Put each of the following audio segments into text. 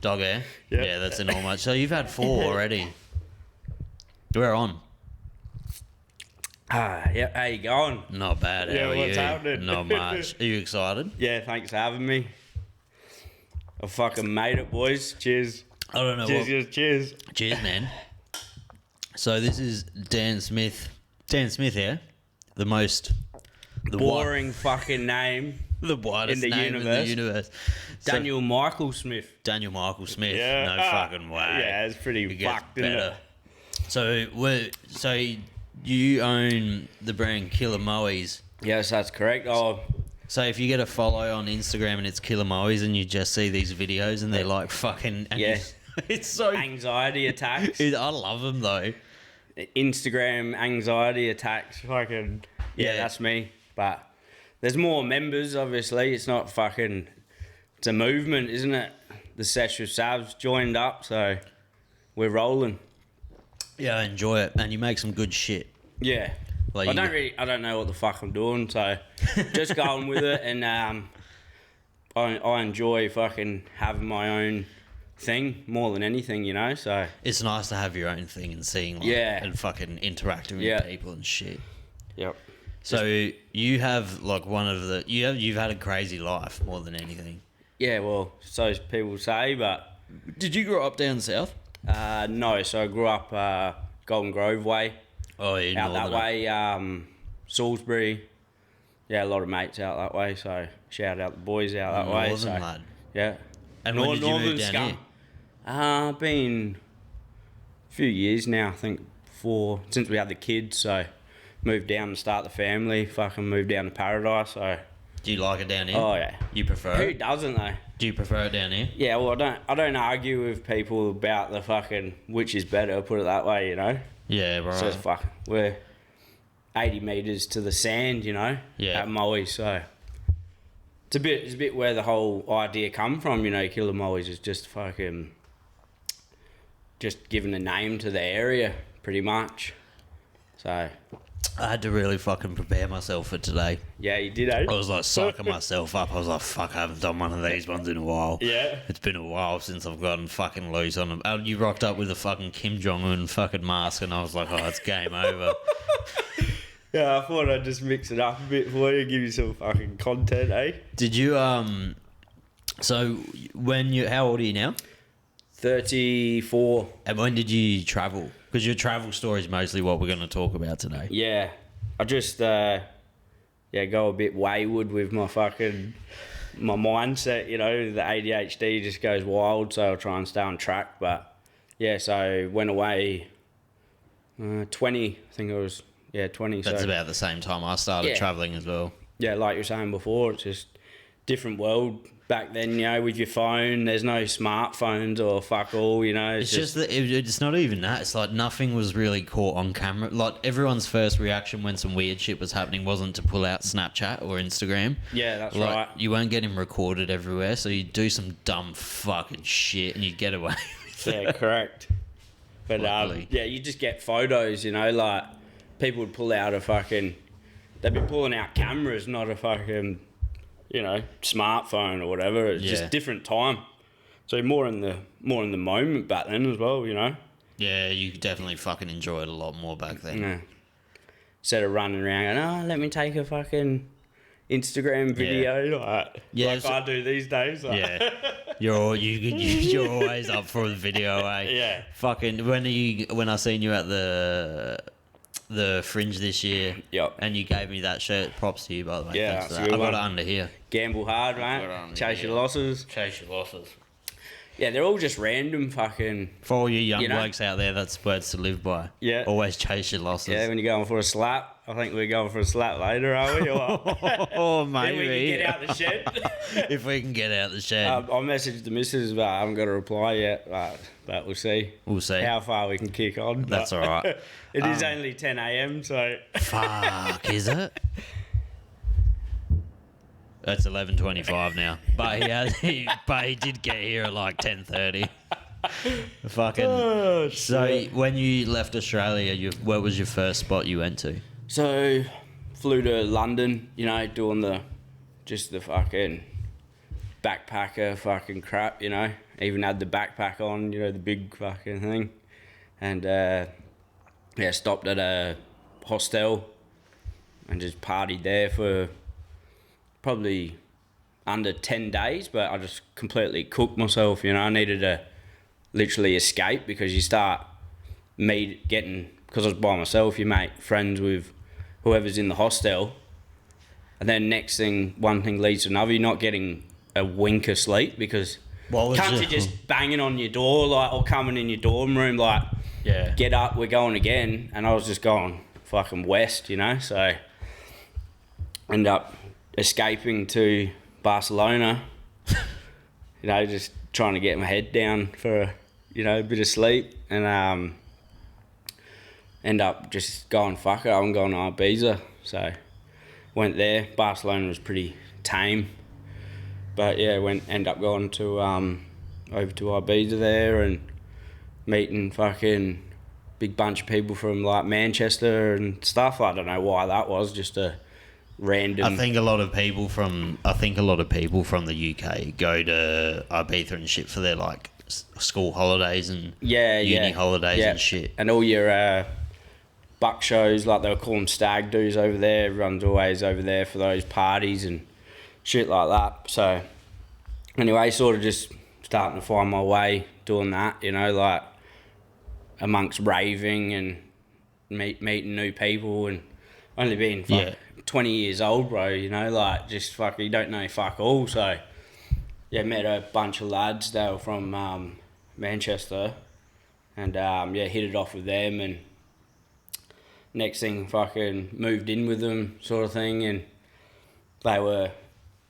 Dog air? Yep. Yeah, that's an almost. So you've had 4 already. We're on. Yeah, how you going? Not bad. How Yeah, are what's you? happening? Not much. Are you excited? Yeah, thanks for having me. I fucking made it, boys. Cheers. I don't know Cheers, cheers. Cheers, man. So this is Dan Smith. Dan Smith here. The Boring fucking name. The widest in the name universe. in the universe. So, Daniel Michael Smith. Daniel Michael Smith. Yeah. No fucking way. Yeah, it's pretty It gets fucked, isn't it? So you own the brand Killer Moeys. Yes, that's correct. Oh, So if you get a follow on Instagram and it's Killer Moeys and you just see these videos and they're like fucking... And Yeah. It's so... anxiety attacks. I love them though. Instagram anxiety attacks. Fucking yeah, Yeah. that's me. But there's more members. Obviously, it's not fucking. It's a movement, isn't it? The Sesh with Savs joined up, so we're rolling. Yeah, I enjoy it. And you make some good shit. Yeah. Like I don't know what the fuck I'm doing, so just going with it, and I enjoy fucking having my own thing more than anything, you know. So It's nice to have your own thing and seeing like, Yeah. and fucking interacting with Yeah. people and shit. yep. So you have like one of the you've had a crazy life more than anything. Yeah, well, so people say, but Did you grow up down south? no. So I grew up Golden Grove way, Oh, yeah, out that way. Salisbury. Yeah, a lot of mates out that way. So shout out the boys out that way. Northern So lad. yeah. And when did you move down scum. here? Been a few years now, I think, since we had the kids. So moved down to start the family. Fucking moved down to Paradise. So Do you like it down here? oh yeah. You prefer Who it? doesn't though? Do you prefer it down here? Yeah, well, I don't argue with people about the fucking which is better. Put it that way, you know. Yeah, right. So it's we're 80 meters to the sand, you know. Yeah. At Moeys, so it's a bit where the whole idea come from, you know. Killer Moeys is just fucking just giving a name to the area, pretty much. So I had to really fucking prepare myself for today. yeah, you did, eh? I was like psyching myself up. I was like, fuck, I haven't done one of these ones in a while. Yeah. It's been a while since I've gotten fucking loose on them. You rocked up with a fucking Kim Jong-un fucking mask and I was like, oh, it's game over. Yeah, I thought I'd just mix it up a bit for you, give you some fucking content, eh? Did you, so how old are you now? 34. And when did you travel? Because your travel story is mostly what we're going to talk about today. Yeah, I just go a bit wayward with my mindset, you know. The ADHD just goes wild, so I'll try and stay on track. But yeah, so went away 20, I think it was, 20. That's so about the same time I started Yeah. travelling as well. yeah, like you were saying before, it's just different world back then, you know, with your phone. There's no smartphones or fuck all, you know. It's just that it's not even that. It's like nothing was really caught on camera. Like everyone's first reaction when some weird shit was happening wasn't to pull out Snapchat or Instagram. Yeah, that's like, right. You weren't getting recorded everywhere, so you'd do some dumb fucking shit and you'd get away with it. Yeah, correct. But Luckily. yeah, you just get photos, you know, like people would pull out they'd be pulling out cameras, not a fucking, you know, smartphone or whatever. It's Yeah. just different time. So more in the moment back then as well, you know. Yeah, you definitely fucking enjoy it a lot more back then. Yeah. Instead of running around going, oh, let me take a fucking Instagram video, like I do these days. Like. Yeah. You're always up for the video, eh? Yeah. Fucking when I seen you at the Fringe this year, Yep. and you gave me that shirt. Props to you, by the way. Yeah, Thanks for that's a that. good I got one. it under here. Gamble hard, Got it mate. on, Chase yeah. your losses. Chase your losses. Yeah, they're all just random fucking... For all you young You know? blokes out there, that's words to live by. Yeah. Always chase your losses. Yeah, when you're going for a slap. I think we're going for a slap later, are we? Or what? Oh, Then we maybe. can get out the shed. If we can get out the shed. I messaged the missus, but I haven't got a reply yet. But we'll see. We'll see. How far we can kick on. That's but all right. It is only 10 a.m, so... Fuck, is it? That's 11:25 now. But he did get here at like 10:30. Fucking. Oh, So shit. when you left Australia, where was your first spot you went to? So, flew to London, you know, doing the fucking backpacker fucking crap, you know. even had the backpack on, you know, the big fucking thing. And, stopped at a hostel and just partied there for probably under 10 days, but I just completely cooked myself, you know. I needed to literally escape, because you start because I was by myself, you make friends with whoever's in the hostel, and then one thing leads to another. You're not getting a wink of sleep, because cunts are just banging on your door, like, or coming in your dorm room, like, get up, we're going again. And I was just going fucking west, you know. So end up escaping to Barcelona, you know, just trying to get my head down for, you know, a bit of sleep, and end up just going, fuck it, I'm going to Ibiza. So went there. Barcelona was pretty tame, but yeah, end up going to over to Ibiza there and meeting fucking big bunch of people from like Manchester and stuff. I don't know why that was, just a random. I think a lot of people from the UK go to Ibiza and shit for their like school holidays and uni holidays and shit. And all your buck shows, like they were calling stag do's over there. Everyone's always over there for those parties and shit like that. So anyway, sort of just starting to find my way doing that, you know, like amongst raving and meeting new people, and only being 20 years old, bro, you know, like just you don't know fuck all. So yeah, met a bunch of lads. They were from Manchester, and hit it off with them, and next thing fucking moved in with them, sort of thing. And they were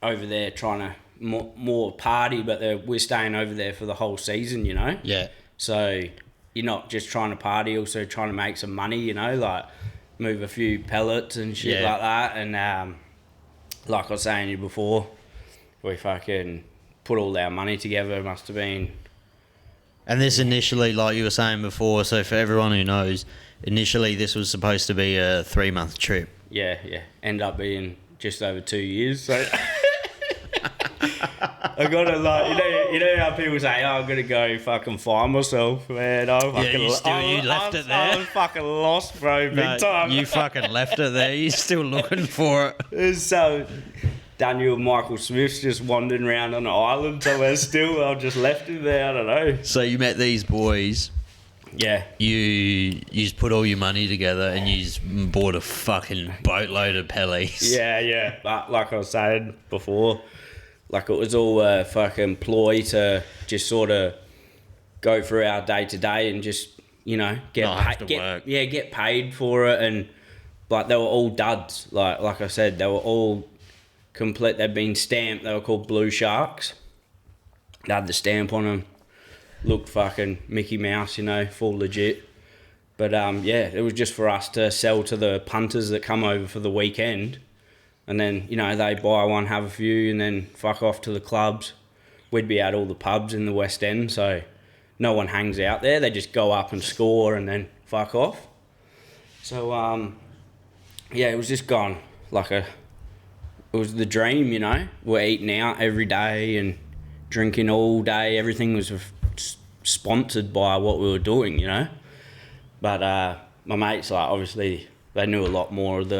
over there trying to more party, but we're staying over there for the whole season, you know. So you're not just trying to party, also trying to make some money, you know, like move a few pellets and shit like that. And like I was saying to you before, we fucking put all our money together. It must have been. And this initially, like you were saying before, so for everyone who knows, initially this was supposed to be a 3-month trip. Yeah. End up being just over 2 years. So I gotta, like, you know how people say, "Oh, I'm gonna go fucking find myself," man. I left it there. I was fucking lost, bro, big time. You fucking left it there. You're still looking for it. So Daniel Michael Smith's just wandering around on an island somewhere still. I just left him there. I don't know. So you met these boys. Yeah. You just put all your money together and you just bought a fucking boatload of pellies. Yeah. But like I was saying before, like it was all a fucking ploy to just sort of go through our day to day and just, you know, get paid for it. And like they were all duds. Like I said, they were all complete. They'd been stamped. They were called Blue Sharks. They had the stamp on them. Looked fucking Mickey Mouse, you know, full legit. But it was just for us to sell to the punters that come over for the weekend. And then, you know, they buy one, have a few, and then fuck off to the clubs. We'd be at all the pubs in the West End, so no one hangs out there. They just go up and score and then fuck off. So, it was just gone it was the dream, you know. We're eating out every day and drinking all day. Everything was sponsored by what we were doing, you know. But my mates, like, obviously, they knew a lot more of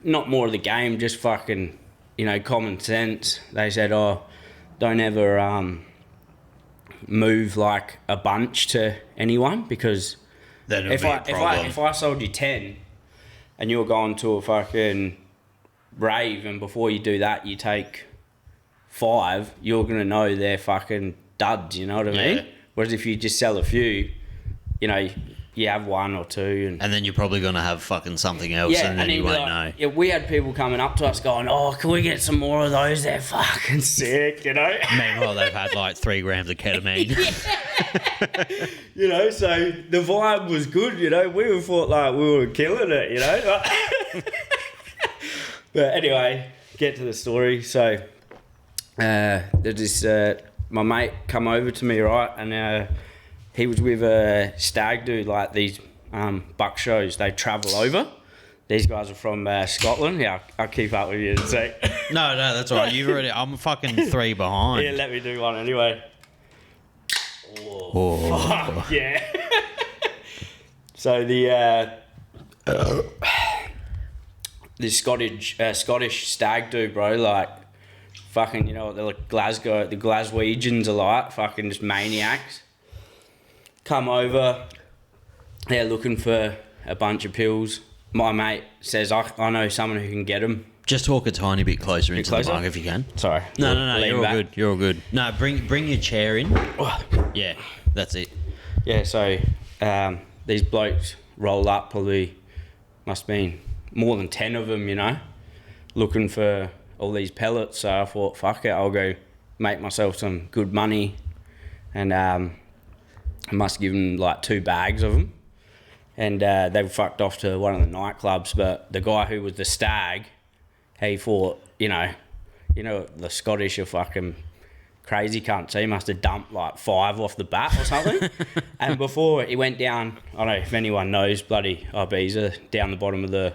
not more of the game, just fucking, you know, common sense. They said, "Oh, don't ever move like a bunch to anyone, because if I sold you 10 and you're going to a fucking rave, and before you do that you take 5, you're gonna know they're fucking duds, you know what I mean? Whereas if you just sell a few, you know, you have 1 or 2, and then you're probably going to have fucking something else, and then you won't know. Yeah, we had people coming up to us going, "Oh, can we get some more of those? They're fucking sick," you know? Meanwhile, they've had like 3 grams of ketamine. You know, so the vibe was good, you know? We thought like we were killing it, you know? But anyway, get to the story. So there's this, my mate come over to me, right? And he was with a stag dude, like these buck shows. They travel over. These guys are from Scotland. Yeah, I'll keep up with you in a sec. No, that's all right. I'm fucking 3 behind. Yeah, let me do one anyway. Oh, fuck, yeah. So the Scottish stag do, bro, like fucking, you know what the Glaswegians are like, fucking just maniacs. Come over, they're looking for a bunch of pills. My mate says, I know someone who can get them. Just talk a tiny bit closer into the mic if you can. Sorry. No, you're all good. You're all good. No, bring your chair in. Yeah, that's it. Yeah, so these blokes roll up, probably must have been more than 10 of them, you know, looking for all these pellets. So I thought, fuck it, I'll go make myself some good money. And I must give them like 2 bags of them. And they fucked off to one of the nightclubs. But the guy who was the stag, he thought, you know, the Scottish are fucking crazy cunts. So he must have dumped like 5 off the bat or something. And before he went down, I don't know if anyone knows bloody Ibiza, down the bottom of the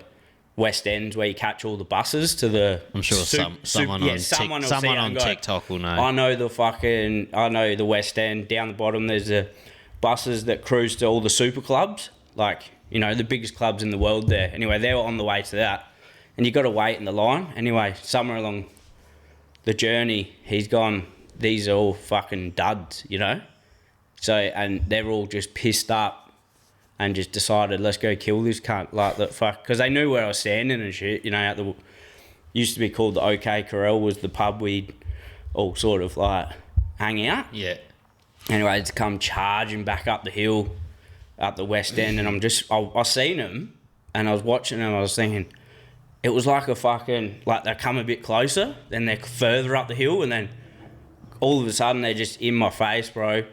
West End where you catch all the buses to the... I'm sure someone on TikTok will know. I know the West End. Down the bottom there's the buses that cruise to all the super clubs. Like, you know, the biggest clubs in the world there. Anyway, they were on the way to that. And you got to wait in the line. Anyway, somewhere along the journey, he's gone, these are all fucking duds, you know? So, and they're all just pissed up and just decided, let's go kill this cunt. Like, the fuck, because they knew where I was standing and shit, you know, at the, used to be called the OK Corral, was the pub we'd all sort of like hang out. Yeah. Anyway, it's come charging back up the hill, up the West End, and I seen them, and I was watching them, I was thinking, it was like a fucking, like they come a bit closer, then they're further up the hill, and then all of a sudden they're just in my face, bro.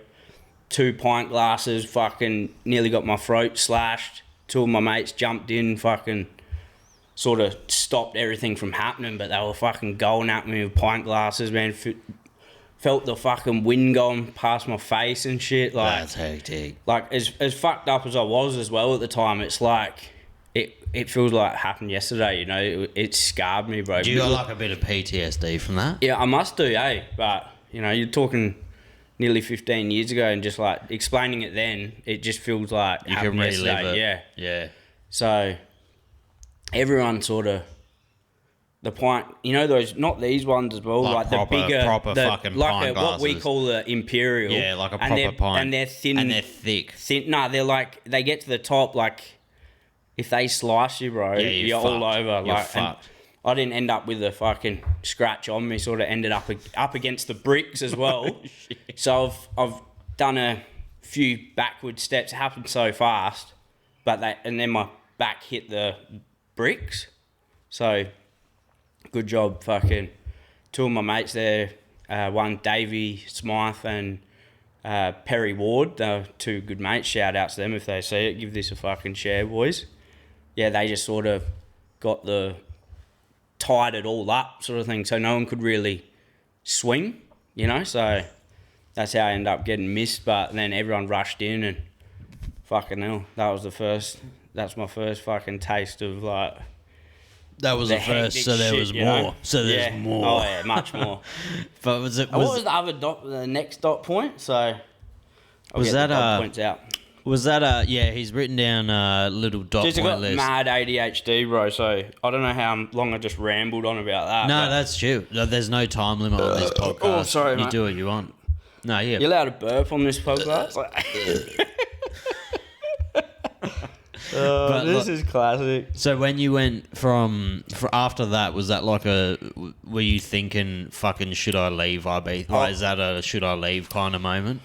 2 pint glasses, fucking nearly got my throat slashed. 2 of my mates jumped in, fucking sort of stopped everything from happening, but they were fucking going at me with pint glasses, man. Felt the fucking wind going past my face and shit. Like, that's hectic. Like, as fucked up as I was as well at the time, it's like, it feels like it happened yesterday, you know. It scarred me, bro. Do you got like a bit of PTSD from that? Yeah, I must do, but, you know, you're talking nearly 15 years ago, and just like explaining it then, it just feels like you can relive it. Yeah. So everyone sort of, the pint, you know, those, not these ones as well, like proper, the bigger, fucking like pint glasses. What we call the imperial. Yeah, like a proper pint. And they're thin. And they're thick. No, they're like, they get to the top, like, if they slice you, bro, you're all over. You're like, fucked. I didn't end up with a fucking scratch on me. Sort of ended up against the bricks as well. So I've done a few backward steps. It happened so fast, and then my back hit the bricks. So good job, fucking 2 of my mates there. One Davey Smythe and Perry Ward. They're 2 good mates. Shout out to them if they see it. Give this a fucking share, boys. Yeah, they just sort of tied it all up, sort of thing, so no one could really swing, you know. So that's how I ended up getting missed. But then everyone rushed in, and fucking hell, that's my first fucking taste of like. That was the first, so there was more. Know? So there's more. Oh yeah, much more. But what was the other the next dot point? So was that points out. Was that he's written down a little dot point list. Mad ADHD, bro, so I don't know how long I just rambled on about that. No, that's true. There's no time limit on this podcast. Oh, sorry, you mate. do what you want. No, yeah. You're allowed to burp on this podcast? This is classic. So when you went after that, was that like were you thinking, fucking, should I leave Ibiza? Like, is that a should I leave kind of moment?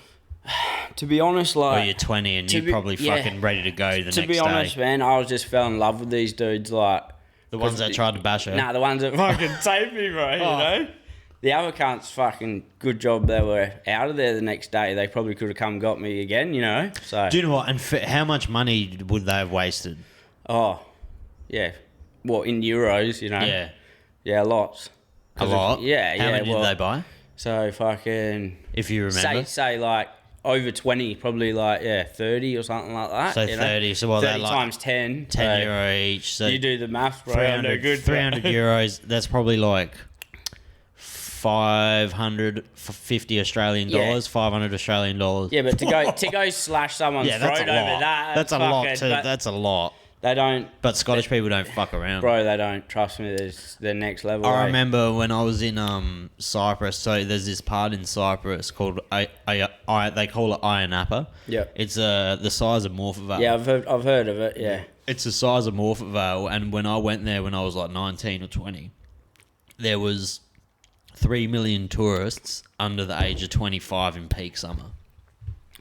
To be honest, like... Or you're 20 and you're probably fucking ready to go the next day. To be honest, man, I was just fell in love with these dudes, like... The ones that tried to bash her? Nah, the ones that fucking saved me, bro, you know? The other cunts, fucking good job they were out of there the next day. They probably could have come and got me again, you know? So... Do you know what? And how much money would they have wasted? Oh, yeah. Well, in euros, you know? Yeah. Yeah, lots. A lot? How many did they buy? So fucking... If you remember? Say like... Over 20, probably like 30 or something like that. So 30, so what? 30 like times 10. 10 euro each. So you do the math, bro. 300 euros. That's probably like $550 Australian dollars, $500 Yeah, but to go slash someone's throat over that, that's a lot too. That's a lot. They don't. But Scottish people don't fuck around, bro. They don't. Trust me. There's the next level. I remember when I was in Cyprus. So there's this part in Cyprus called they call it Ayia Napa. Yeah. It's the size of Morphett Vale. Yeah, I've heard of it. Yeah. It's the size of Morphett Vale, and when I went there when I was like 19 or 20, there was 3 million tourists under the age of 25 in peak summer.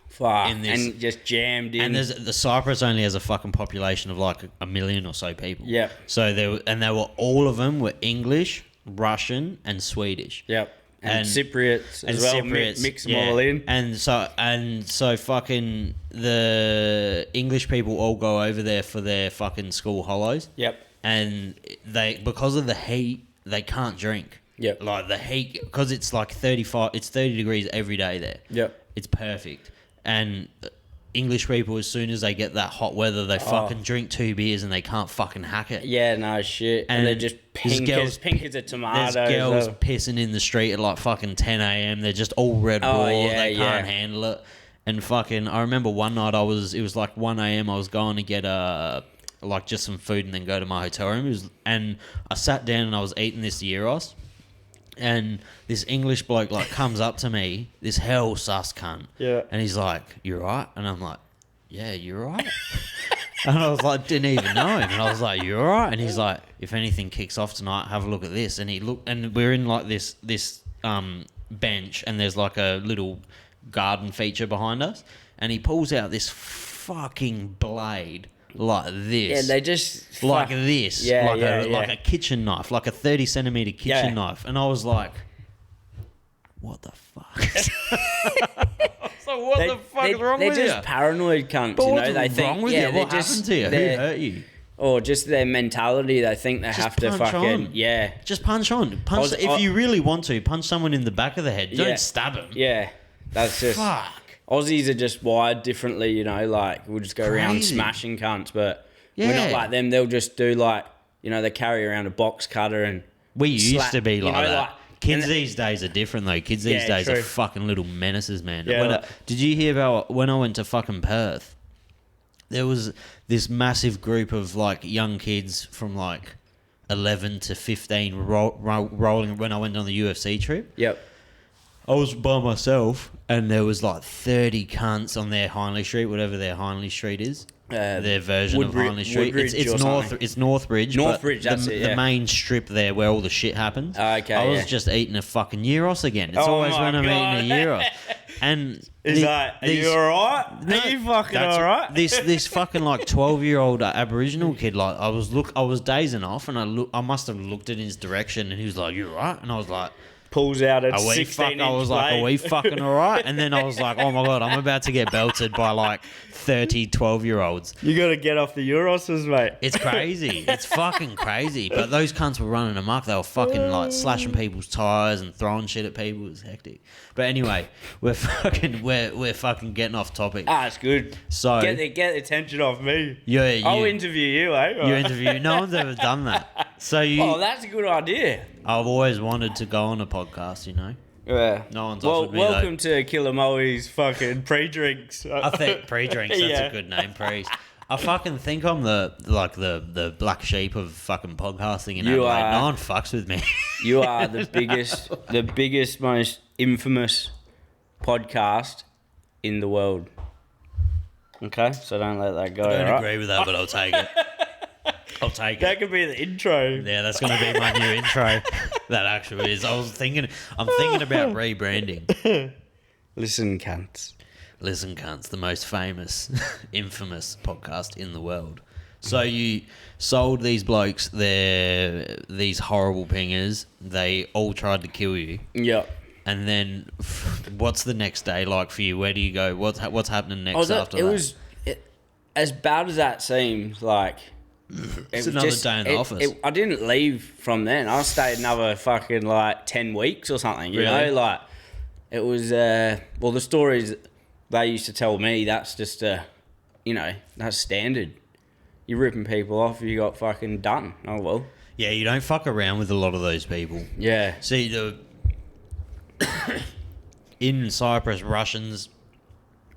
Fuck, and just jammed in. And the Cyprus only has a fucking population of like a million or so people. Yep. So they were all of them were English, Russian, and Swedish. Yep. And Cypriots as well. Mix them all in. And so fucking the English people all go over there for their fucking school holidays. Yep. And because of the heat, they can't drink. Yep. Like the heat, because it's like 35. It's 30 degrees every day there. Yep. It's perfect. And English people, as soon as they get that hot weather, they fucking drink 2 beers and they can't fucking hack it. Yeah, no shit. And they're just pink as a tomato. There's girls pissing in the street at like fucking 10 a.m. They're just all red raw. They can't handle it. And fucking, I remember one night it was like 1 a.m. I was going to get like just some food and then go to my hotel room. And I sat down and I was eating this gyros. And this English bloke like comes up to me, this hell sus cunt. Yeah. And he's like, "You right?" And I'm like, "Yeah, you right?" And I was like, didn't even know him. And I was like, "You all right?" And he's like, "If anything kicks off tonight, have a look at this." And he looked, and we're in like this bench, and there's like a little garden feature behind us. And he pulls out this fucking blade like this. Yeah, they just like this. Yeah, like a kitchen knife, like a 30 centimeter kitchen knife. And I was like, what the fuck? So what the fuck is wrong with you? They're just paranoid cunts, but you what's know. They think, wrong with you? What happened to you? Who hurt you? Or just their mentality. They think they have to fucking Just punch on. If you really want to, punch someone in the back of the head. Don't stab them. Yeah, that's just fuck. Aussies are just wired differently, you know. Like we'll just go around smashing cunts, but we're not like them. They'll just do like, you know, they carry around a box cutter and we used to be like that. Kids these days are different though. Kids these days are fucking little menaces, man. Yeah, did you hear about when I went to fucking Perth? There was this massive group of like young kids from like 11 to 15 rolling when I went on the UFC trip. Yep. I was by myself and there was like 30 cunts on their Hindley Street, whatever their Hindley Street is. Their version of Hindley Street. It's Northbridge. Northbridge, that's it, the main strip there where all the shit happens. Okay, I was just eating a fucking gyros again. It's always when I'm eating a gyros. And are you alright? No, are you fucking alright? This fucking like 12-year-old Aboriginal kid, like I was dazing off and I must have looked in his direction and he was like, "You alright?" And I was like, pulls out a 16-inch I was like, "Are we fucking alright?" And then I was like, "Oh my god, I'm about to get belted by like 30 12-year-olds." You got to get off the Euroses, mate. It's crazy. It's fucking crazy. But those cunts were running amok. They were fucking like slashing people's tires and throwing shit at people. It was hectic. But anyway, we're fucking getting off topic. It's good. So get the attention off me. Yeah, I'll interview you, eh? You interview. No one's ever done that. So Oh, that's a good idea. I've always wanted to go on a podcast, you know. Yeah. No one's offered me welcome to Killer Moeys fucking pre-drinks. I think pre-drinks, that's a good name, pre. I fucking think I'm the black sheep of fucking podcasting in Adelaide. No one fucks with me. You are the biggest, most infamous podcast in the world. Okay, so don't let that go. I don't agree with that, but I'll take it. I'll take it. That could be the intro. Yeah, that's going to be my new intro. That actually is. I'm thinking about rebranding. Listen, cunts. Listen, cunts, the most famous, infamous podcast in the world. So you sold these blokes these horrible pingers. They all tried to kill you. Yep. And then, what's the next day like for you? Where do you go? What's happening next after that? It was as bad as that seems. Like it's another day in the office. I didn't leave from then. I stayed another fucking like 10 weeks or something. You know, like it was. Well, the stories they used to tell me, that's just that's standard. You're ripping people off, you got fucking done. Oh well. Yeah, you don't fuck around with a lot of those people. Yeah. See, in Cyprus, Russians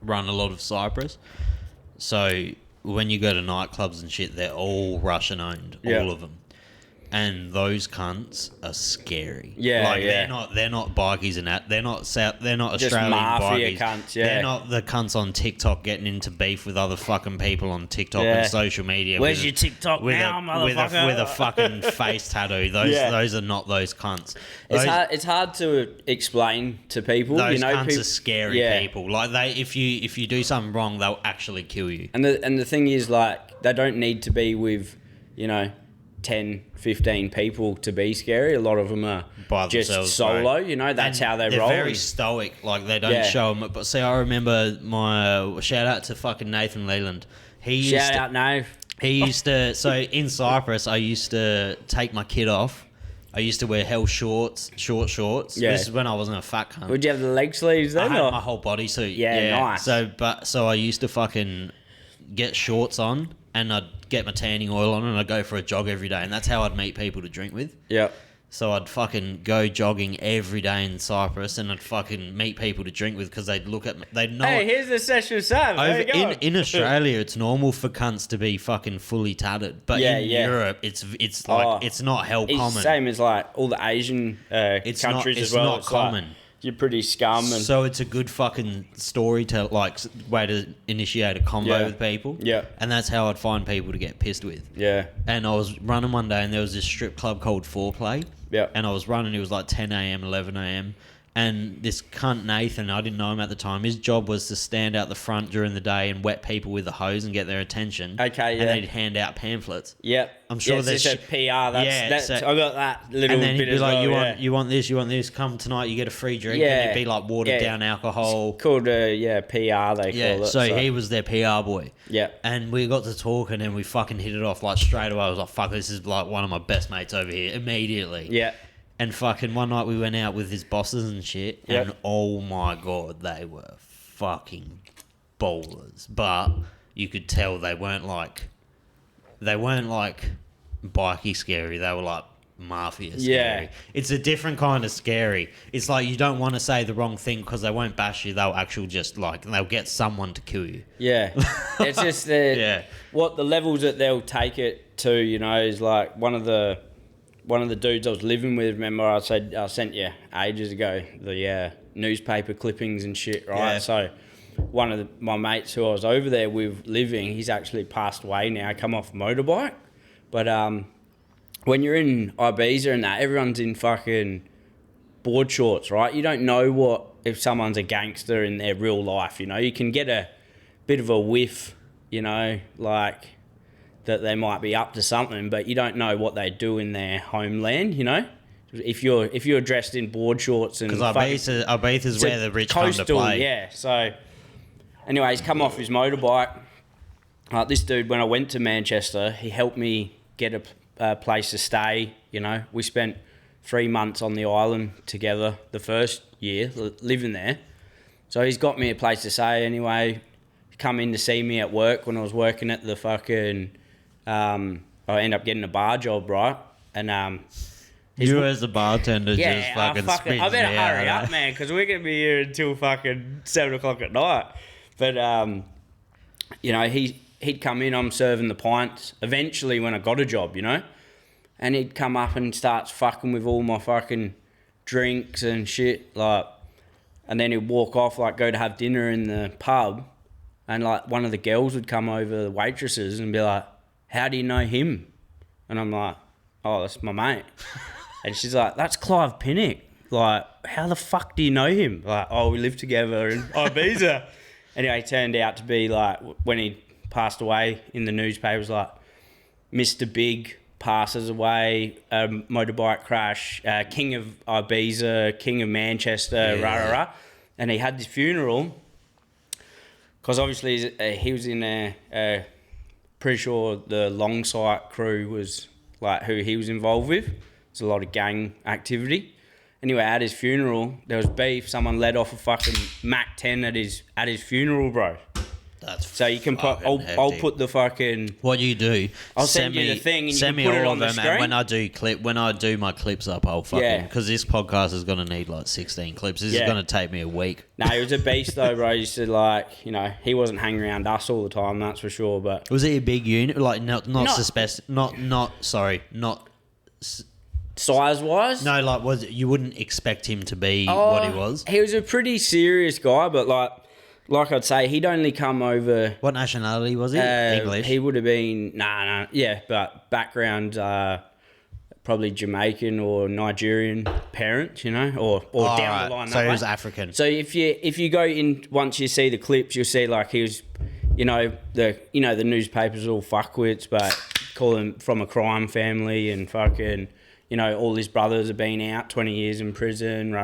run a lot of Cyprus. So when you go to nightclubs and shit, they're all Russian owned, all of them. And those cunts are scary. They're not bikies and that. They're not Just Australian mafia bikies. cunts. They're not the cunts on TikTok getting into beef with other fucking people on TikTok and social media. Where's your TikTok now, motherfucker? With a fucking face tattoo. Those are not those cunts. It's hard to explain to people. Those cunts are scary people. Like if you do something wrong, they'll actually kill you. And the thing is, like, they don't need to be with 10, 15 people to be scary. A lot of them are by just solo, bro. That's how they roll. They're very stoic. Like, they don't show them. But see, I remember shout out to fucking Nathan Leland. Shout out, Nave. He used to, so in Cyprus, I used to take my kit off. I used to wear short shorts. Yeah. This is when I wasn't a fat cunt. Would you have the leg sleeves then? I had my whole bodysuit. Yeah, nice. So I used to fucking get shorts on, and I'd get my tanning oil on, and I'd go for a jog every day, and that's how I'd meet people to drink with. Yeah. So I'd fucking go jogging every day in Cyprus, and I'd fucking meet people to drink with because they'd look at me. They'd know. Hey, here's the session, Sam. In Australia, it's normal for cunts to be fucking fully tatted, but in Europe, it's like it's not hell common. Same as like all the Asian countries as well. It's not common. Like, you're pretty scum. And so it's a good fucking way to initiate a convo with people. Yeah. And that's how I'd find people to get pissed with. Yeah. And I was running one day, and there was this strip club called Foreplay. Yeah. And I was running, it was like 10 a.m, 11 a.m. And this cunt Nathan, I didn't know him at the time, his job was to stand out the front during the day and wet people with a hose and get their attention. Okay, yeah. And they'd hand out pamphlets. Yep. I'm sure there's a PR. I got that little and then bit he'd be as like, well. you want this, come tonight, you get a free drink. And it'd be like watered down alcohol. It's called PR, they call it. So he was their PR boy. Yeah. And we got to talk, and then we fucking hit it off like straight away. I was like, fuck, this is like one of my best mates over here immediately. Yeah. And fucking one night we went out with his bosses and shit, and oh my God, they were fucking ballers. But you could tell they weren't like bikey scary. They were like mafia scary. Yeah. It's a different kind of scary. It's like you don't want to say the wrong thing because they won't bash you. They'll actually just they'll get someone to kill you. Yeah. It's just what the levels that they'll take it to, is like one of the dudes I was living with. Remember, I said I sent you ages ago the newspaper clippings and shit, right? Yeah. So one of my mates who I was over there with living, he's actually passed away now. Come off a motorbike, but when you're in Ibiza and that, everyone's in fucking board shorts, right? You don't know if someone's a gangster in their real life. You can get a bit of a whiff, like that they might be up to something, but you don't know what they do in their homeland, If you're dressed in board shorts and... Because Ibiza is where the rich come to play. Yeah, so... Anyway, he's come off his motorbike. This dude, when I went to Manchester, he helped me get a place to stay, We spent 3 months on the island together the first year, living there. So he's got me a place to stay anyway. Come in to see me at work when I was working at the fucking... I ended up getting a bar job, right? And you as a bartender just fucking spins I better me hurry out, up, man, because we're going to be here until fucking 7 o'clock at night. But, he'd come in, I'm serving the pints, eventually when I got a job, And he'd come up and starts fucking with all my fucking drinks and shit, and then he'd walk off, go to have dinner in the pub, and, one of the girls would come over, the waitresses, and be like, how do you know him? And I'm like, oh, that's my mate. And she's like, that's Clive Pinnock. How the fuck do you know him? We live together in Ibiza. Anyway, it turned out to be when he passed away in the newspaper, it was Mr. Big passes away, motorbike crash, King of Ibiza, King of Manchester, rah. And he had this funeral because obviously he was in pretty sure the Longsight crew was who he was involved with. There's a lot of gang activity. Anyway, at his funeral, there was beef. Someone let off a fucking Mac 10 at his funeral, bro. So you can put. I'll put the fucking. What you do? I'll send you the thing and you can put it on the screen. And when I do my clips up, I'll fucking because this podcast is gonna need like 16 clips. This is gonna take me a week. No, he was a beast though, bro. He said he wasn't hanging around us all the time, that's for sure. But was he a big unit? Like not size wise? No, like you wouldn't expect him to be what he was. He was a pretty serious guy, but like I'd say, he'd only come over. What nationality was he? English. He would have been but background probably Jamaican or Nigerian parents, or down the line. So he was African. So if you go in once you see the clips, you'll see like he was, the newspapers are all fuckwits, but call him from a crime family and fucking, all his brothers have been out 20 years in prison,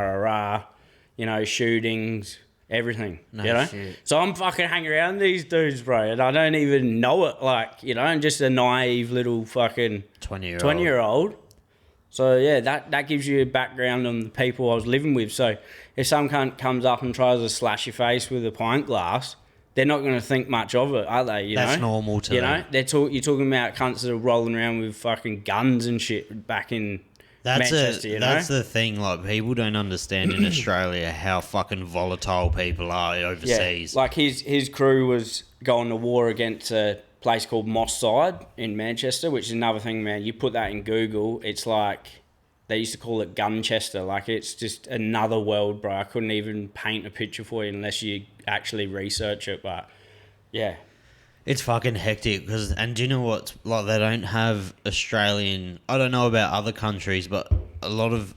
shootings. Everything, Shit. So I'm fucking hanging around these dudes, bro, and I don't even know it, I'm just a naive little fucking 20-year-old. So yeah, that gives you a background on the people I was living with. So if some cunt comes up and tries to slash your face with a pint glass, they're not going to think much of it, are they? That's normal to them. You're talking about cunts that are rolling around with fucking guns and shit back in Manchester, That's the thing. Like, people don't understand in Australia how fucking volatile people are overseas. Yeah, like his crew was going to war against a place called Moss Side in Manchester, which is another thing, man. You put that in Google, it's like they used to call it Gunchester. Like, it's just another world, bro. I couldn't even paint a picture for you unless you actually research it. But yeah. It's fucking hectic and do you know what? Like, they don't have Australian. I don't know about other countries, but a lot of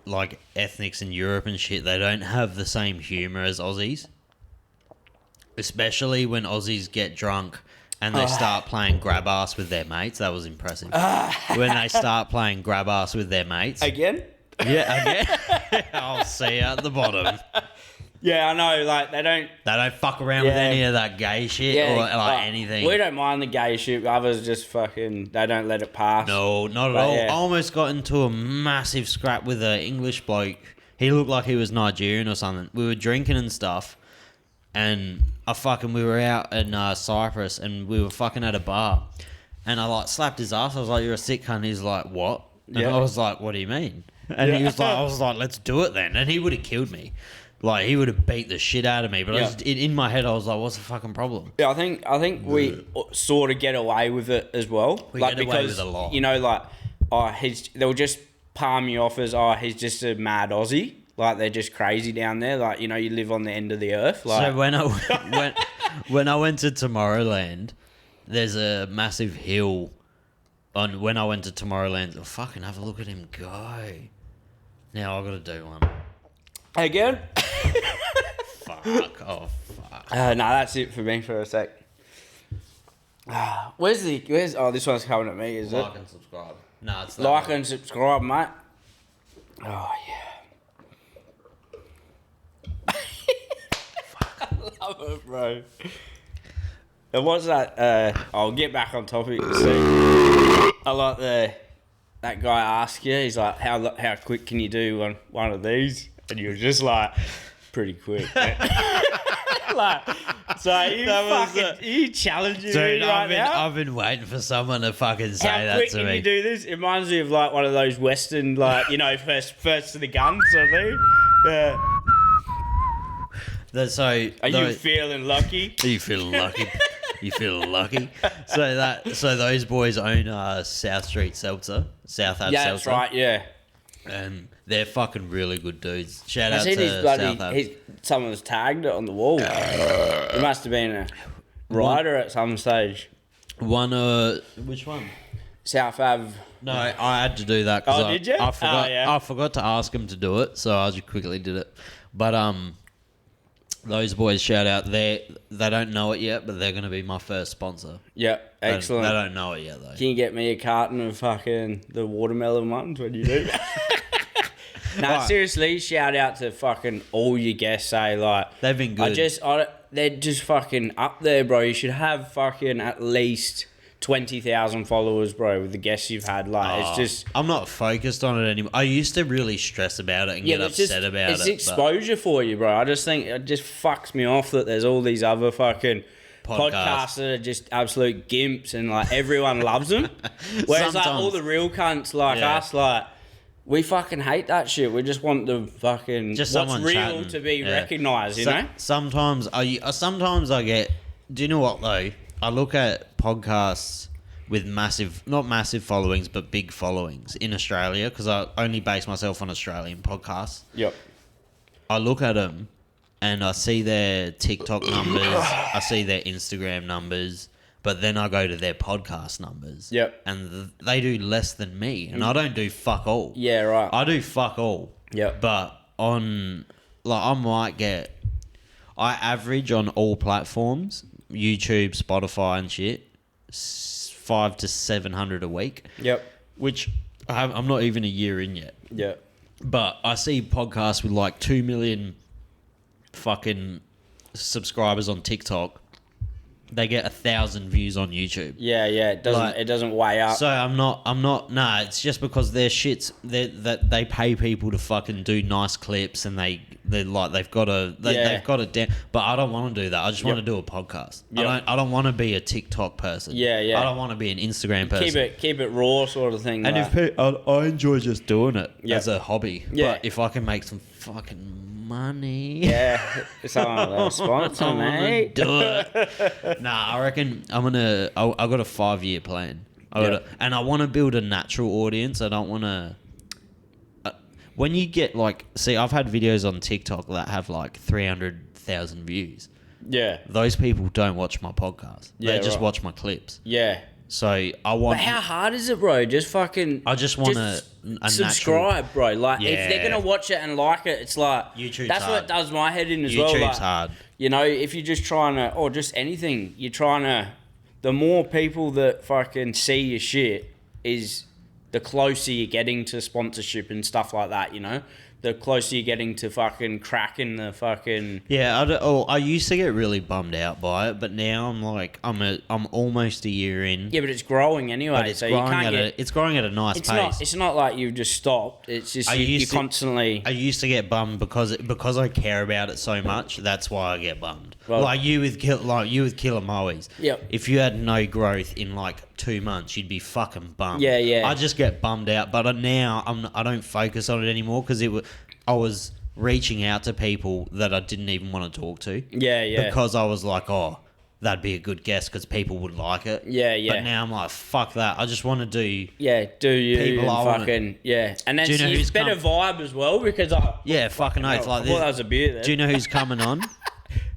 like ethnics in Europe and shit. They don't have the same humor as Aussies, especially when Aussies get drunk and they start playing grab ass with their mates. That was impressive. When they start playing grab ass with their mates again. Yeah, again. I'll see you at the bottom. Yeah, I know. Like, they don't fuck around with any of that gay shit or anything. We don't mind the gay shit. Others just fucking, they don't let it pass. No, not at all. Yeah. I almost got into a massive scrap with an English bloke. He looked like he was Nigerian or something. We were drinking and stuff, and we were out in Cyprus, and we were fucking at a bar, and I slapped his ass. I was like, "You're a sick cunt." He's like, "What?" And I was like, "What do you mean?" And he was like, "I was like, let's do it then." And he would have killed me. Like, he would have beat the shit out of me. But in my head, I was like, what's the fucking problem? Yeah, I think we sort of get away with it as well. We get away with a lot. They'll just palm you off as, he's just a mad Aussie. Like, they're just crazy down there. Like, you live on the end of the earth. Like. So when I went to Tomorrowland, there's a massive hill. When I went to Tomorrowland, fucking have a look at him go. Now I've got to do one. Again? Fuck. No, that's it for me for a sec. Where's this one's coming at me, is it? Like and subscribe. No, it's that Like one. and subscribe, mate. Oh, yeah. Fuck. I love it, bro. And what's that? I'll get back on topic to see. I like that guy asked you, he's like, how quick can you do one of these? And you were just like, pretty quick. So you challenging me right now? I've been waiting for someone to fucking say that to me. How quick can you do this? It reminds me of like one of those Western, first to the gun sort of thing. Yeah. Are you feeling lucky? Are you feeling lucky? You feeling lucky? So those boys own South Street Seltzer. South Seltzer. Yeah, that's right, yeah. And they're fucking really good dudes. Shout out to South. Someone's tagged it on the wall. It must have been a rider at some stage. Which one? South Ave. No, I had to do that. Cause did you? I forgot to ask him to do it, so I just quickly did it. But those boys, shout out. They don't know it yet, but they're going to be my first sponsor. Yeah, excellent. They don't know it yet, though. Can you get me a carton of fucking the watermelon ones when you do? No, seriously, shout out to fucking all your guests. They've been good. They're just fucking up there, bro. You should have fucking at least 20,000 followers, bro, with the guests you've had. Like, it's just... I'm not focused on it anymore. I used to really stress about it and get upset about it. It's exposure for you, bro. I just think it just fucks me off that there's all these other fucking podcasts that are just absolute gimps and, like, everyone loves them. Whereas, like, all the real cunts like us, like... We fucking hate that shit. We just want the fucking just what's real chatting. to be recognised, you know? Sometimes I get... Do you know what, though? I look at podcasts with not massive followings, but big followings in Australia, because I only base myself on Australian podcasts. Yep. I look at them and I see their TikTok numbers, I see their Instagram numbers, but then I go to their podcast numbers. Yep. And they do less than me, and I don't do fuck all. Yeah, right. I do fuck all. Yep. But on, like, I average on all platforms, YouTube, Spotify and shit, 500 to 700 a week. Yep. Which I'm not even a year in yet. Yep. But I see podcasts with like 2 million fucking subscribers on TikTok. They get 1,000 views on YouTube. Yeah, it doesn't weigh up. So nah, it's just because their shits that they pay people to fucking do nice clips, and they've got a damn, but I don't want to do that. I just want to do a podcast. Yep. I don't want to be a TikTok person. Yeah. I don't want to be an Instagram person. Keep it raw sort of thing. And I enjoy just doing it as a hobby. Yeah. But if I can make some fucking money. Yeah. Someone sponsor me. Do it. Nah, I reckon I got a 5-year plan. And I want to build a natural audience. I don't want to... when you get like... See, I've had videos on TikTok that have like 300,000 views. Yeah. Those people don't watch my podcast. They just watch my clips. Yeah. So I want... But how hard is it, bro? Just fucking... I just want to subscribe, bro. Like, if they're going to watch it and like it, it's like... YouTube's that's hard. what does my head in as well. YouTube's hard. You know, if you're just trying to... Or just anything. You're trying to... The more people that fucking see your shit is the closer you're getting to sponsorship and stuff like that, you know? The closer you're getting to fucking cracking the fucking... Yeah, I used to get really bummed out by it, but now I'm like, I'm almost a year in. Yeah, but it's growing anyway, but it's growing at a nice pace. It's not like you've just stopped. It's just you constantly... I used to get bummed because I care about it so much. That's why I get bummed. Well, like you with Killer Moeys. Yep. If you had no growth in like 2 months, you'd be fucking bummed. Yeah. I just get bummed out, but now I don't focus on it anymore because I was reaching out to people that I didn't even want to talk to. Yeah. Because I was like, oh, that'd be a good guess because people would like it. Yeah. But now I'm like, fuck that. I just want to do... Yeah, do you people and fucking... Yeah. And then it's better vibe as well because I... Yeah, fucking oath. Like this. I thought that was a beer then. Do you know who's coming on?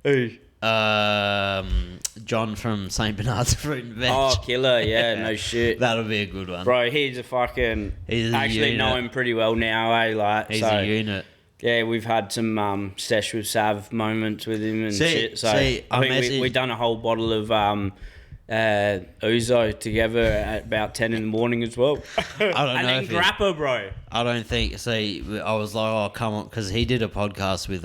Who? John from St. Bernard's Fruit and Veg. Oh, killer, yeah, no shit. That'll be a good one. Bro, he's a fucking... Actually know him pretty well now, eh? Like, he's a unit. Yeah, we've had some Sesh with Sav moments with him and shit. So I think we done a whole bottle of Ouzo together at about 10 in the morning as well. I don't know. And then Grappa, bro. I don't think... See, I was like, oh, come on. Because he did a podcast with...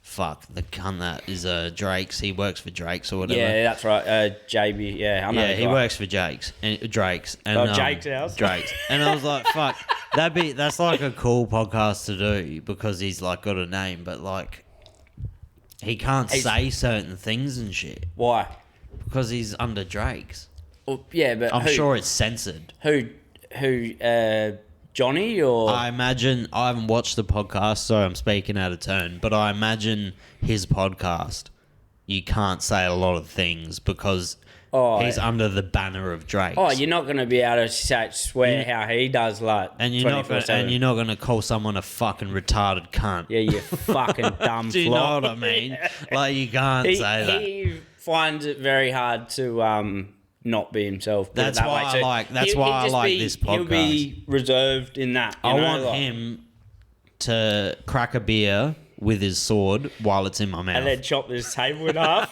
Fuck, the cunt that is Drake's. He works for Drake's or whatever. Yeah, that's right. JB, yeah. I know he works for Drake's. And Jake's house? Drake's. And I was like, fuck, that's like a cool podcast to do because he's like got a name, but like he can't say certain things and shit. Why? Because he's under Drake's. Well, yeah, but I'm sure it's censored. Who Johnny or... I imagine... I haven't watched the podcast, so I'm speaking out of turn, but I imagine his podcast, you can't say a lot of things because he's under the banner of Drake. Oh, you're not going to be able to swear how he does, like, and you're not going to call someone a fucking retarded cunt. Yeah, you fucking dumb Do you know what I mean? Like, you can't say that. He finds it very hard to... not be himself. That's why I like this podcast. He'll be reserved in that. I want him to crack a beer with his sword while it's in my mouth, and then chop this table in half.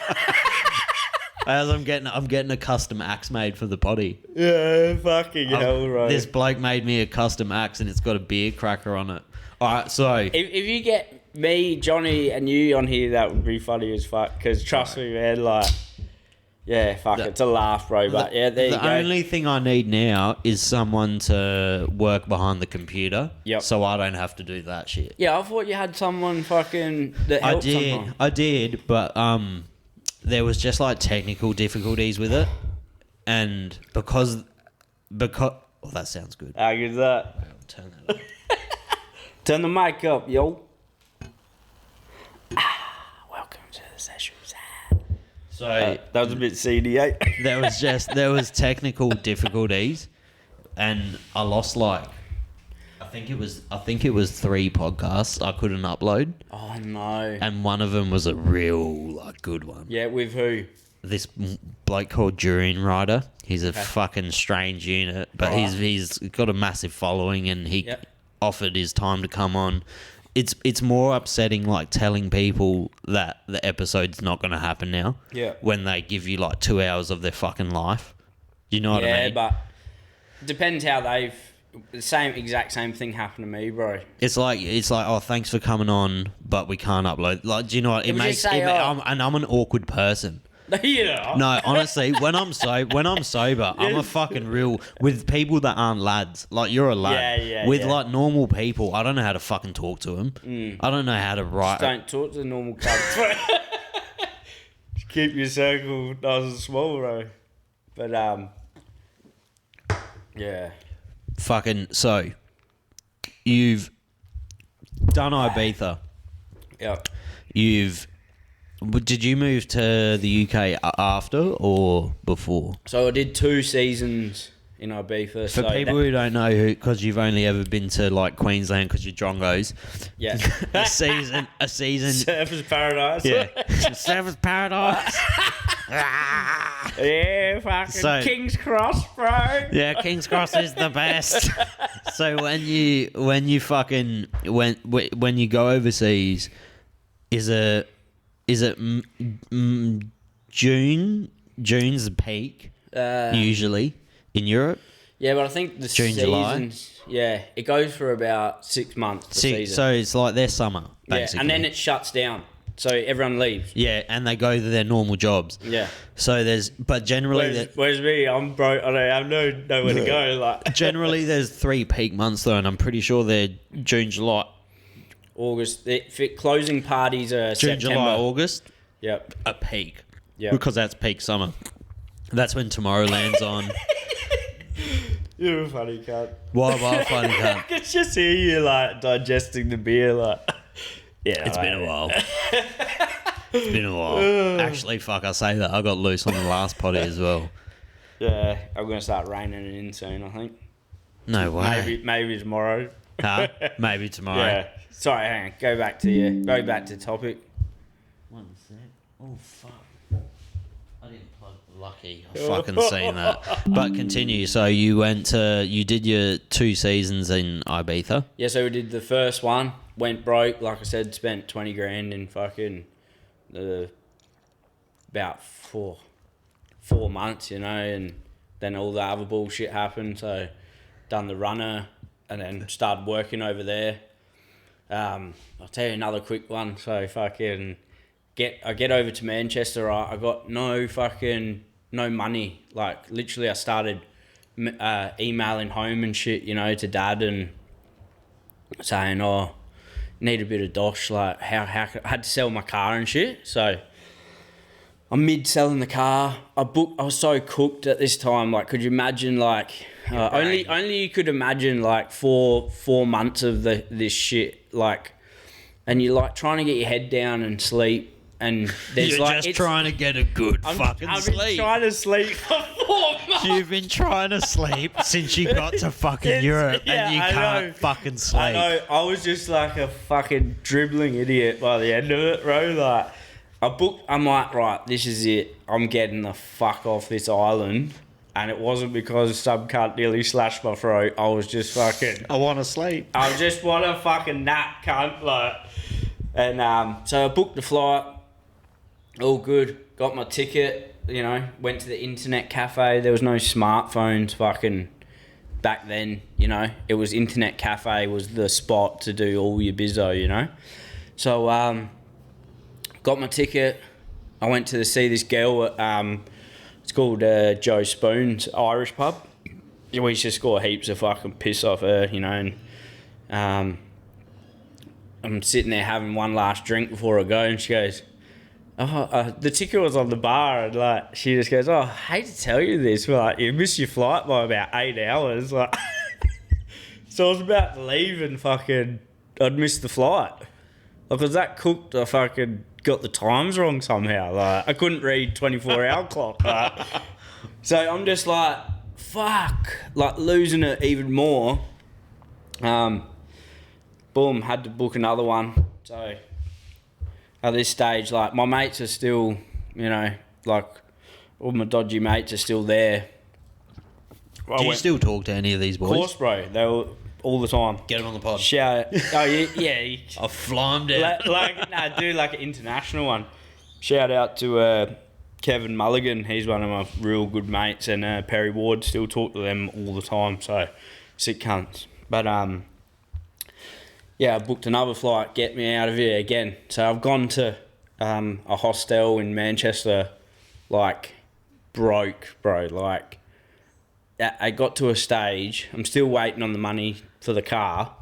As I'm getting a custom axe made for the potty. Yeah, fucking hell, right. This bloke made me a custom axe and it's got a beer cracker on it. All right, so if you get me, Johnny, and you on here, that would be funny as fuck. Because trust me, man, like. Yeah, fuck, it's a laugh, bro. But yeah, there you go. The only thing I need now is someone to work behind the computer. Yep. So I don't have to do that shit. Yeah, I thought you had someone fucking that helped someone. I did, but there was just like technical difficulties with it, and because oh, that sounds good. How good is that? I'll turn that up. Turn the mic up, yo. Welcome to the session. So that was a bit seedy, eh? there was technical difficulties, and I lost like I think it was 3 podcasts I couldn't upload. Oh no! And one of them was a real like good one. Yeah, with who? This bloke called Durian Rider. He's a fucking strange unit, but he's got a massive following, and he offered his time to come on. It's more upsetting like telling people that the episode's not going to happen now. Yeah. When they give you like 2 hours of their fucking life. You know what I mean? Yeah, but it depends how they've... The exact same thing happened to me, bro. It's like, oh, thanks for coming on, but we can't upload. Like, do you know what? It makes... I'm an awkward person. Yeah. No, honestly, when I'm sober, I'm a fucking real with people that aren't lads. Like you're a lad. Yeah. With like normal people, I don't know how to fucking talk to them. I don't know how to write. Just don't talk to the normal cunts. Just keep your circle nice and small, bro. But yeah. Fucking so, you've done Ibiza. Yep. Did you move to the UK after or before? So I did 2 seasons in Ibiza. For people who don't know, because you've only ever been to like Queensland because you're drongos. Yeah. a season. Surfers Paradise. Yeah. Surfers Paradise. Yeah, fucking King's Cross, bro. Yeah, King's Cross is the best. So when you go overseas, is it June? June's the peak usually in Europe. Yeah, but I think the June, seasons. July. Yeah, it goes for about 6 months. The season. So it's like their summer, basically. Yeah, and then it shuts down, so everyone leaves. Yeah, and they go to their normal jobs. Yeah. So but generally, where's me? I'm broke. I don't have nowhere to go. Like generally, there's 3 peak months though, and I'm pretty sure they're June, July. August. Closing parties are June, September. July, August. Yep. A peak. Yeah. Because that's peak summer. That's when Tomorrowland's on. You're a funny cunt. Why a funny cunt? I can just hear you like digesting the beer. Like, yeah. It's been a while. It's been a while. Actually, fuck, I say that. I got loose on the last potty as well. Yeah, I'm gonna start reining it in soon. I think. No way. Maybe tomorrow. Huh? Maybe tomorrow. Yeah. Sorry, hang on. Go back to topic. 1 sec. Oh fuck! I didn't plug. Lucky. I fucking seen that. But continue. So you did your 2 seasons in Ibiza. Yeah. So we did the first one. Went broke. Like I said, spent 20 grand in fucking about four months. You know, and then all the other bullshit happened. So done the runner and then started working over there. I'll tell you another quick one. So fucking I get over to Manchester. Right, I got no money. Like literally, I started emailing home and shit, you know, to dad and saying, "Oh, need a bit of dosh." Like how I had to sell my car and shit. So I'm mid selling the car. I was so cooked at this time. Like, could you imagine? Like, only you could imagine like four months of this shit. Like, and you're like trying to get your head down and sleep. And there's You're just trying to get a good fucking sleep. I've been trying to sleep for 4 months. You've been trying to sleep since you got to fucking Europe, and you can't fucking sleep. I know. I was just like a fucking dribbling idiot by the end of it, bro. Like, I'm like, right, this is it. I'm getting the fuck off this island. And it wasn't because some cunt nearly slashed my throat. I was just fucking... I want to sleep. I just want to fucking nap, cunt. Like, and so I booked the flight. All good. Got my ticket, you know, went to the internet cafe. There was no smartphones fucking back then, you know. It was internet cafe was the spot to do all your bizzo, you know. So, got my ticket. I went to see this girl at It's called Joe Spoon's Irish pub. We used to score heaps of fucking piss off her, you know, and I'm sitting there having one last drink before I go, and she goes, the ticket was on the bar, and like she just goes, I hate to tell you this, but like, you missed your flight by about 8 hours. Like, so I was about to leave and fucking I'd missed the flight. Like, was that cooked? I fucking got the times wrong somehow. Like, I couldn't read 24-hour clock. Like. So I'm just like, fuck, like losing it even more. Boom, had to book another one. So at this stage, like, my mates are still, you know, like, all my dodgy mates are still there. Do you still talk to any of these boys? Of course, bro. They were all the time. Get them on the pod. Shout. Oh, yeah. I'll fly them down. Do like an international one. Shout out to Kevin Mulligan. He's one of my real good mates, and Perry Ward. Still talk to them all the time. So sick cunts. But yeah, I booked another flight. Get me out of here again. So I've gone to a hostel in Manchester, like broke, bro. Like, I got to a stage. I'm still waiting on the money for the car.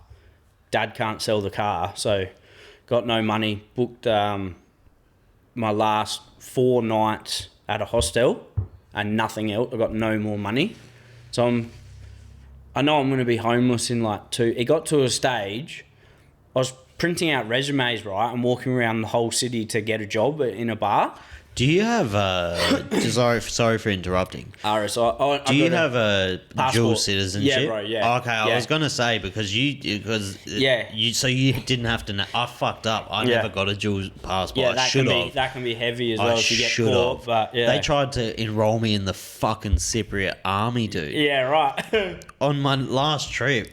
Dad can't sell the car, so got no money. Booked my last 4 nights at a hostel and nothing else. I got no more money, so I know I'm going to be homeless in like 2. It got to a stage. I was printing out resumes, right, and walking around the whole city to get a job in a bar. Do you have sorry for interrupting. RSI. Do you have a passport. dual citizenship? Yeah, bro. Yeah. Okay, I was gonna say because you so you didn't have to. I fucked up. I never got a dual passport. Yeah, I should have. That can be heavy as well if you get caught. But yeah, they tried to enroll me in the fucking Cypriot army, dude. Yeah, right. On my last trip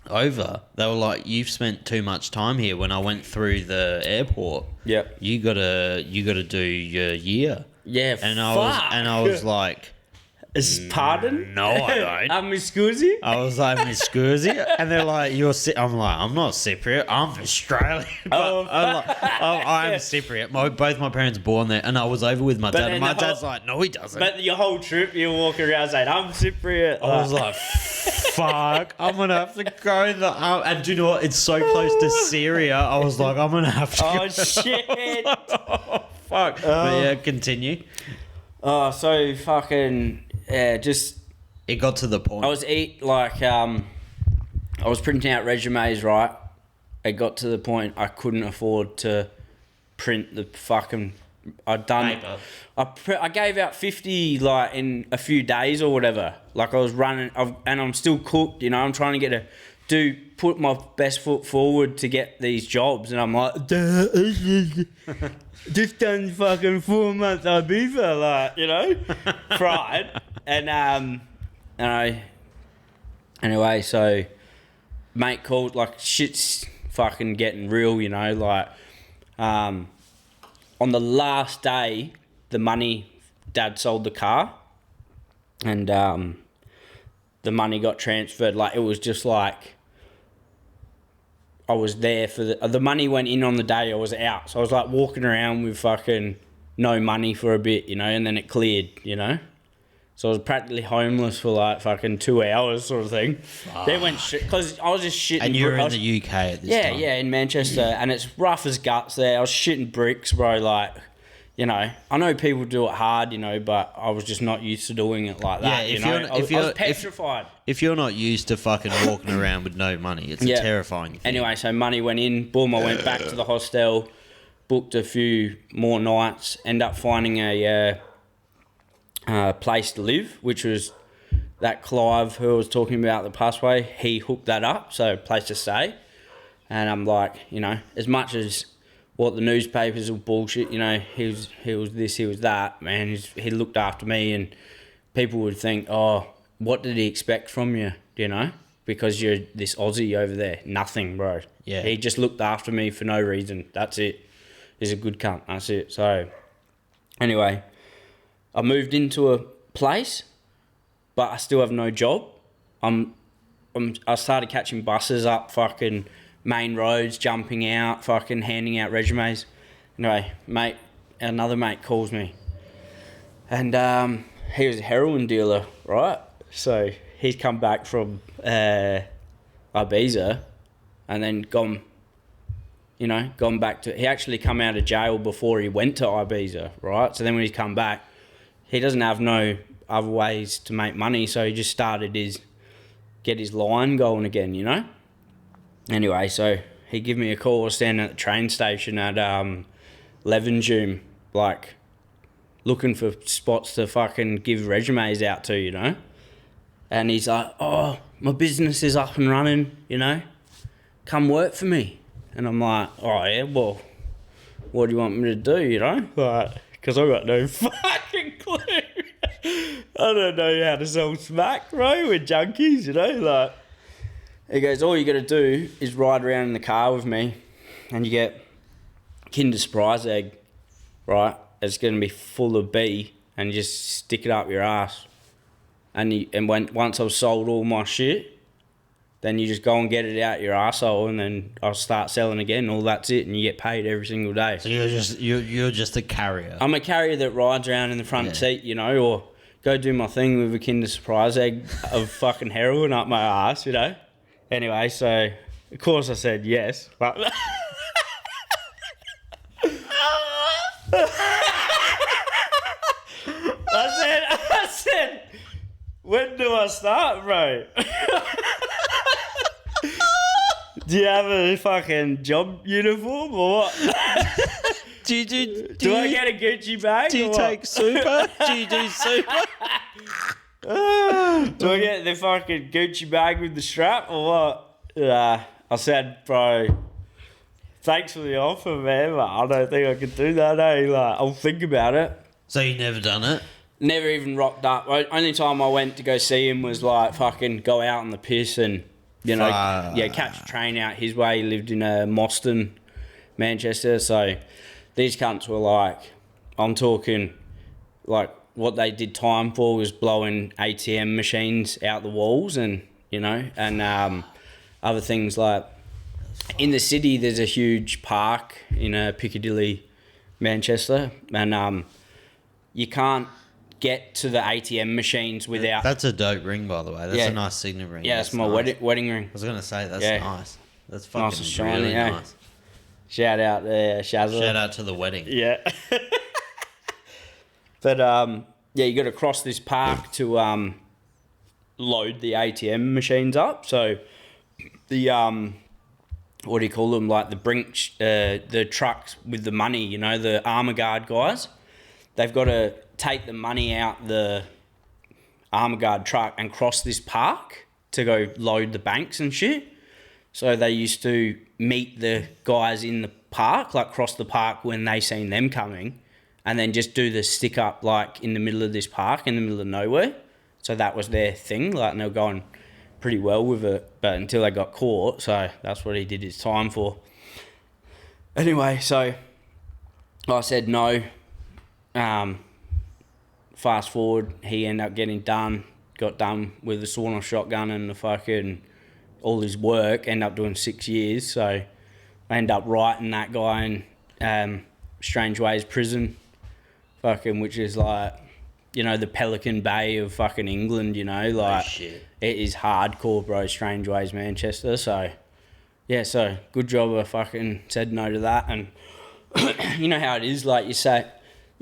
over, they were like, "You've spent too much time here." When I went through the airport, yep, you gotta do your year. Yeah, I was like, pardon? No, I don't. I'm Miss Scusi. I was like, Miss Scusi, and they're like, I'm like, I'm not Cypriot. I'm Australian. But I'm Cypriot. Both my parents born there, and I was over with my dad. And my dad's like, no, he doesn't. But your whole trip, you're walking around saying, I'm Cypriot. I was like, fuck, I'm gonna have to go in the and do you know what? It's so close to Syria. I was like, I'm gonna have to. Oh shit! Oh, fuck. But yeah, continue. Oh, so fucking just. It got to the point. I was printing out resumes, right? It got to the point I couldn't afford to print the fucking. Paper. I gave out 50 like in a few days or whatever. Like I was running, and I'm still cooked. You know, I'm trying to put my best foot forward to get these jobs, and I'm like, just done fucking 4 months Ibiza, like, you know, fried, and anyway, so mate called, like, shit's fucking getting real, you know, like, on the last day, the money, Dad sold the car, and the money got transferred. Like, it was just like I was there for the money went in on the day I was out. So I was like walking around with fucking no money for a bit, you know, and then it cleared, you know. So I was practically homeless for like fucking 2 hours sort of thing. They went shit because I was just shitting. And you were in the UK at this time. Yeah, in Manchester, and it's rough as guts there. I was shitting bricks, bro. Like, you know, I know people do it hard, you know, but I was just not used to doing it like that. Yeah, I was petrified. If you're not used to fucking walking around with no money, it's a terrifying thing. Anyway, so money went in. Boom, I went back to the hostel, booked a few more nights, ended up finding a place to live, which was that Clive who I was talking about that passed away. He hooked that up, so place to stay. And I'm like, you know, as much as what the newspapers were bullshit, you know, he was this, he was that, man. He looked after me, and people would think, oh, what did he expect from you, you know? Because you're this Aussie over there. Nothing, bro. Yeah. He just looked after me for no reason. That's it. He's a good cunt. That's it. So, anyway, I moved into a place, but I still have no job. I started catching buses up fucking main roads, jumping out, fucking handing out resumes. Anyway, another mate calls me, And he was a heroin dealer, right? So he's come back from Ibiza and then gone back to... He actually come out of jail before he went to Ibiza, right? So then when he's come back, he doesn't have no other ways to make money, so he just started get his line going again, you know? Anyway, so he gave me a call. I was standing at the train station at Levenshulme, like, looking for spots to fucking give resumes out to, you know? And he's like, oh, my business is up and running, you know? Come work for me. And I'm like, oh, yeah, well, what do you want me to do, you know? Like, because I got no fucking clue. I don't know how to sell smack, bro, with junkies, you know? Like, he goes, all you got to do is ride around in the car with me and you get Kinder Surprise egg, right? It's going to be full of bee and you just stick it up your ass. Once I've sold all my shit, then you just go and get it out your arsehole and then I'll start selling again. All that's it, and you get paid every single day. So you're just a carrier. I'm a carrier that rides around in the front seat, you know, or go do my thing with a Kinder Surprise egg of fucking heroin up my ass, you know. Anyway, so of course I said yes, but I said, when do I start, bro? Do you have a fucking job uniform or what? Do I get a Gucci bag? Do you take super? Do you do super? Do I get the fucking Gucci bag with the strap or what? I said, bro, thanks for the offer, man, but I don't think I can do that, eh? Like, I'll think about it. So you never done it? Never even rocked up. Only time I went to go see him was like fucking go out on the piss and, you know, catch a train out his way. He lived in Moston, Manchester. So these cunts were like, I'm talking, like, what they did time for was blowing ATM machines out the walls and, you know, and other things like in the city there's a huge park in Piccadilly, Manchester, and you can't get to the ATM machines without... That's a dope ring, by the way. That's a nice signet ring. Yeah, that's my nice. wedding ring. I was going to say, that's nice. That's fucking nice and shiny, really nice. Shout out there, Shazza. Shout out to the wedding. Yeah. But, you got to cross this park to load the ATM machines up. So, the, what do you call them? Like the trucks with the money, you know, the armour guard guys. They've got to take the money out the armour guard truck and cross this park to go load the banks and shit. So they used to meet the guys in the park, like cross the park when they seen them coming, and then just do the stick up like in the middle of this park, in the middle of nowhere. So that was their thing, like, and they were going pretty well with it, but until they got caught, so that's what he did his time for. Anyway, so I said no. Fast forward, he ended up got done with the sawn-off shotgun and the fucking all his work, ended up doing 6 years, so I ended up writing that guy in Strange Ways prison, fucking, which is like, you know, the Pelican Bay of fucking England, you know, like, shit. It is hardcore, bro, Strange Ways, Manchester, so, yeah, so, good job I fucking said no to that, and you know how it is, like,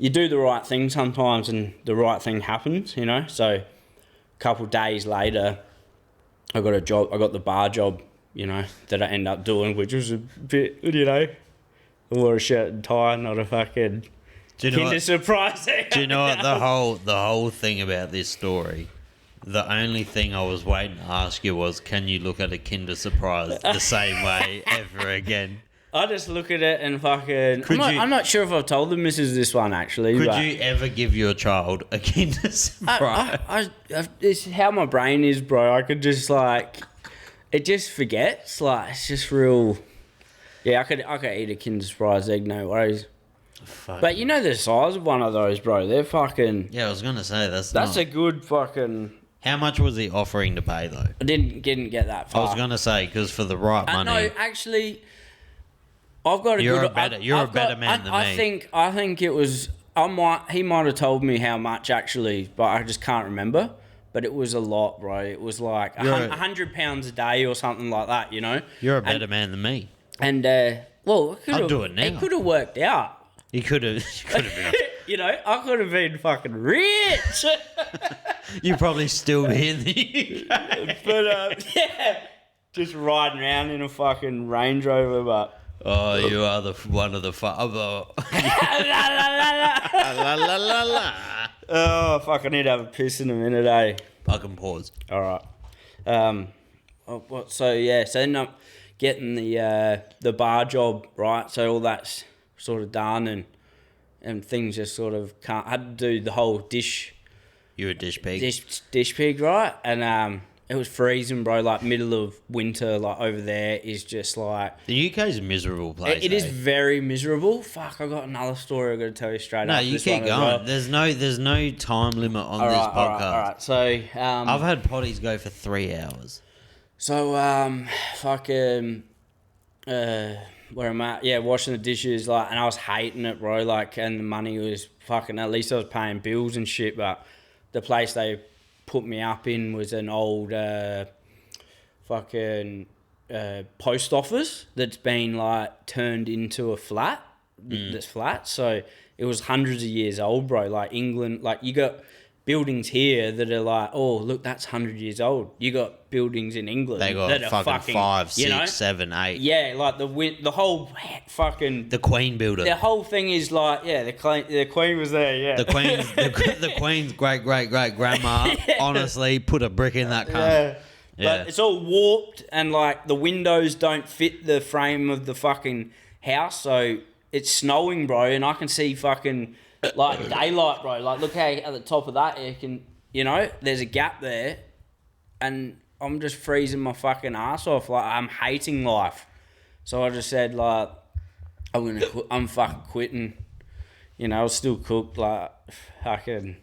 you do the right thing sometimes and the right thing happens, you know, so, a couple of days later, I got the bar job, you know, that I ended up doing, which was a bit, you know, I wore a shirt and tie, not a fucking Kinder Surprise. Do you know what the whole thing about this story? The only thing I was waiting to ask you was, can you look at a Kinder Surprise the same way ever again? I just look at it and fucking... I'm not sure if I've told the missus this one, actually. Could you ever give your child a Kinder Surprise? It's how my brain is, bro. I could just, like... It just forgets. Like, it's just real... Yeah, I could eat a Kinder Surprise egg, no worries. Fuck. But you know the size of one of those, bro. They're fucking... Yeah, I was going to say, that's a good fucking... How much was he offering to pay, though? I didn't get that far. I was going to say, because for the right money... No, actually... I've got a You're a better man than me. I think it was He might have told me how much actually, but I just can't remember. But it was a lot, bro. It was like £100 a day or something like that, you know. You're a better man than me. And well, I'll do it now. It could have worked out. You could have been. You know, I could have been fucking rich. You'd probably still be in the UK. But yeah, just riding around in a fucking Range Rover, but. Oh, you are one of the la la la la. Oh, fuck, I need to have a piss in a minute, eh? I can pause. All right. So then I'm getting the bar job, right? So all that's sort of done and things just sort of can't. I had to do the whole dish. You're a dish pig. Dish pig, right? And it was freezing, bro. Like middle of winter, like over there is just like the UK's a miserable place. It is very miserable. Fuck, I got another story I got to tell you straight up. No, you keep going. Well. There's no time limit on this podcast. All right. So I've had potties go for 3 hours. So fucking where I'm at, washing the dishes, like, and I was hating it, bro. Like, and the money was fucking. At least I was paying bills and shit, but the place they put me up in was an old fucking post office that's been like turned into a flat that's flat. So it was hundreds of years old, bro. Like England, like you got buildings here that are like, oh look, that's 100 years old. You got buildings in England they got that are fucking 5, 6, 7, 8. Yeah, like the whole fucking the Queen builder. The whole thing is like, yeah, the Queen was there, yeah. The Queen's great grandma honestly put a brick in that cunt. Yeah. But it's all warped and like the windows don't fit the frame of the fucking house, so it's snowing, bro, and I can see fucking like daylight, bro. Like look how at the top of that you can, you know, there's a gap there, and I'm just freezing my fucking ass off. Like I'm hating life, so I just said like I'm fucking quitting. You know, I was still cooked. Like fucking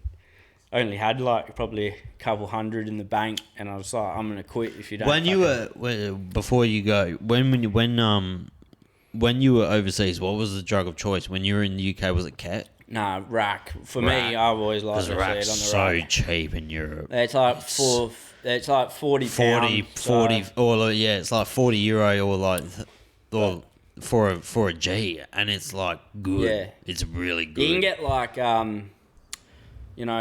only had like probably a couple hundred in the bank, and I was like, I'm gonna quit if you don't. Before you go, when you were overseas, what was the drug of choice? When you were in the UK, was it ket? Nah, rack. For me, I've always liked it. Rack's on the so rack. cheap in Europe. It's like £40. 40, or yeah, it's like €40 or like, or for a G, and it's like good. Yeah, it's really good. You can get like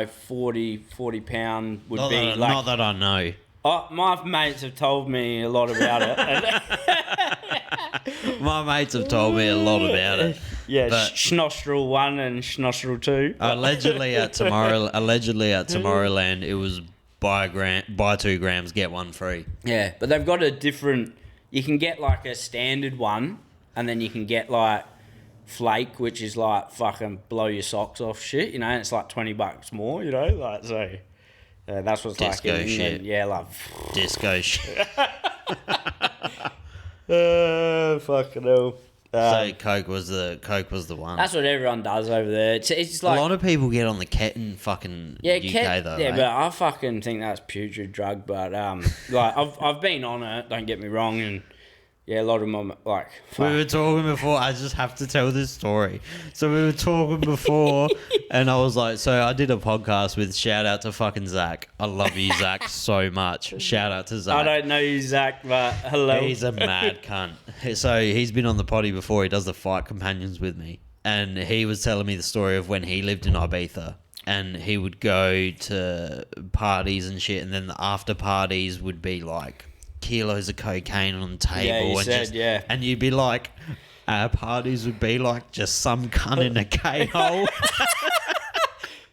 40 pound would not be that, like. Not that I know. Oh, my mates have told me a lot about it. My mates have told me a lot about it. Yeah, Schnostrel 1 and Schnostrel 2. Allegedly at Tomorrowland, it was buy 2 grams, get 1 free. Yeah, but they've got a different. You can get like a standard one, and then you can get like flake, which is like fucking blow your socks off shit, you know. And it's like $20 more, you know, like so. That's what's disco like in shit. England. Yeah, like disco shit. Fucking hell. So Coke was the one. That's what everyone does over there. It's like a lot of people get on the ket in fucking UK though. Yeah, right? but I fucking think that's putrid drug. But like I've been on it. Don't get me wrong, and yeah, a lot of them are like. Fuck. We were talking before. I just have to tell this story. So we were talking before, and I was like, so I did a podcast with shout out to fucking Zach. I love you, Zach, so much. Shout out to Zach. I don't know you, Zach, but hello. He's a mad cunt. So he's been on the potty before. He does the fight companions with me, and he was telling me the story of when he lived in Ibiza. And he would go to parties and shit, and then the after parties would be like kilos of cocaine on the table, and you'd be like, our parties would be like just some cunt in a K-hole.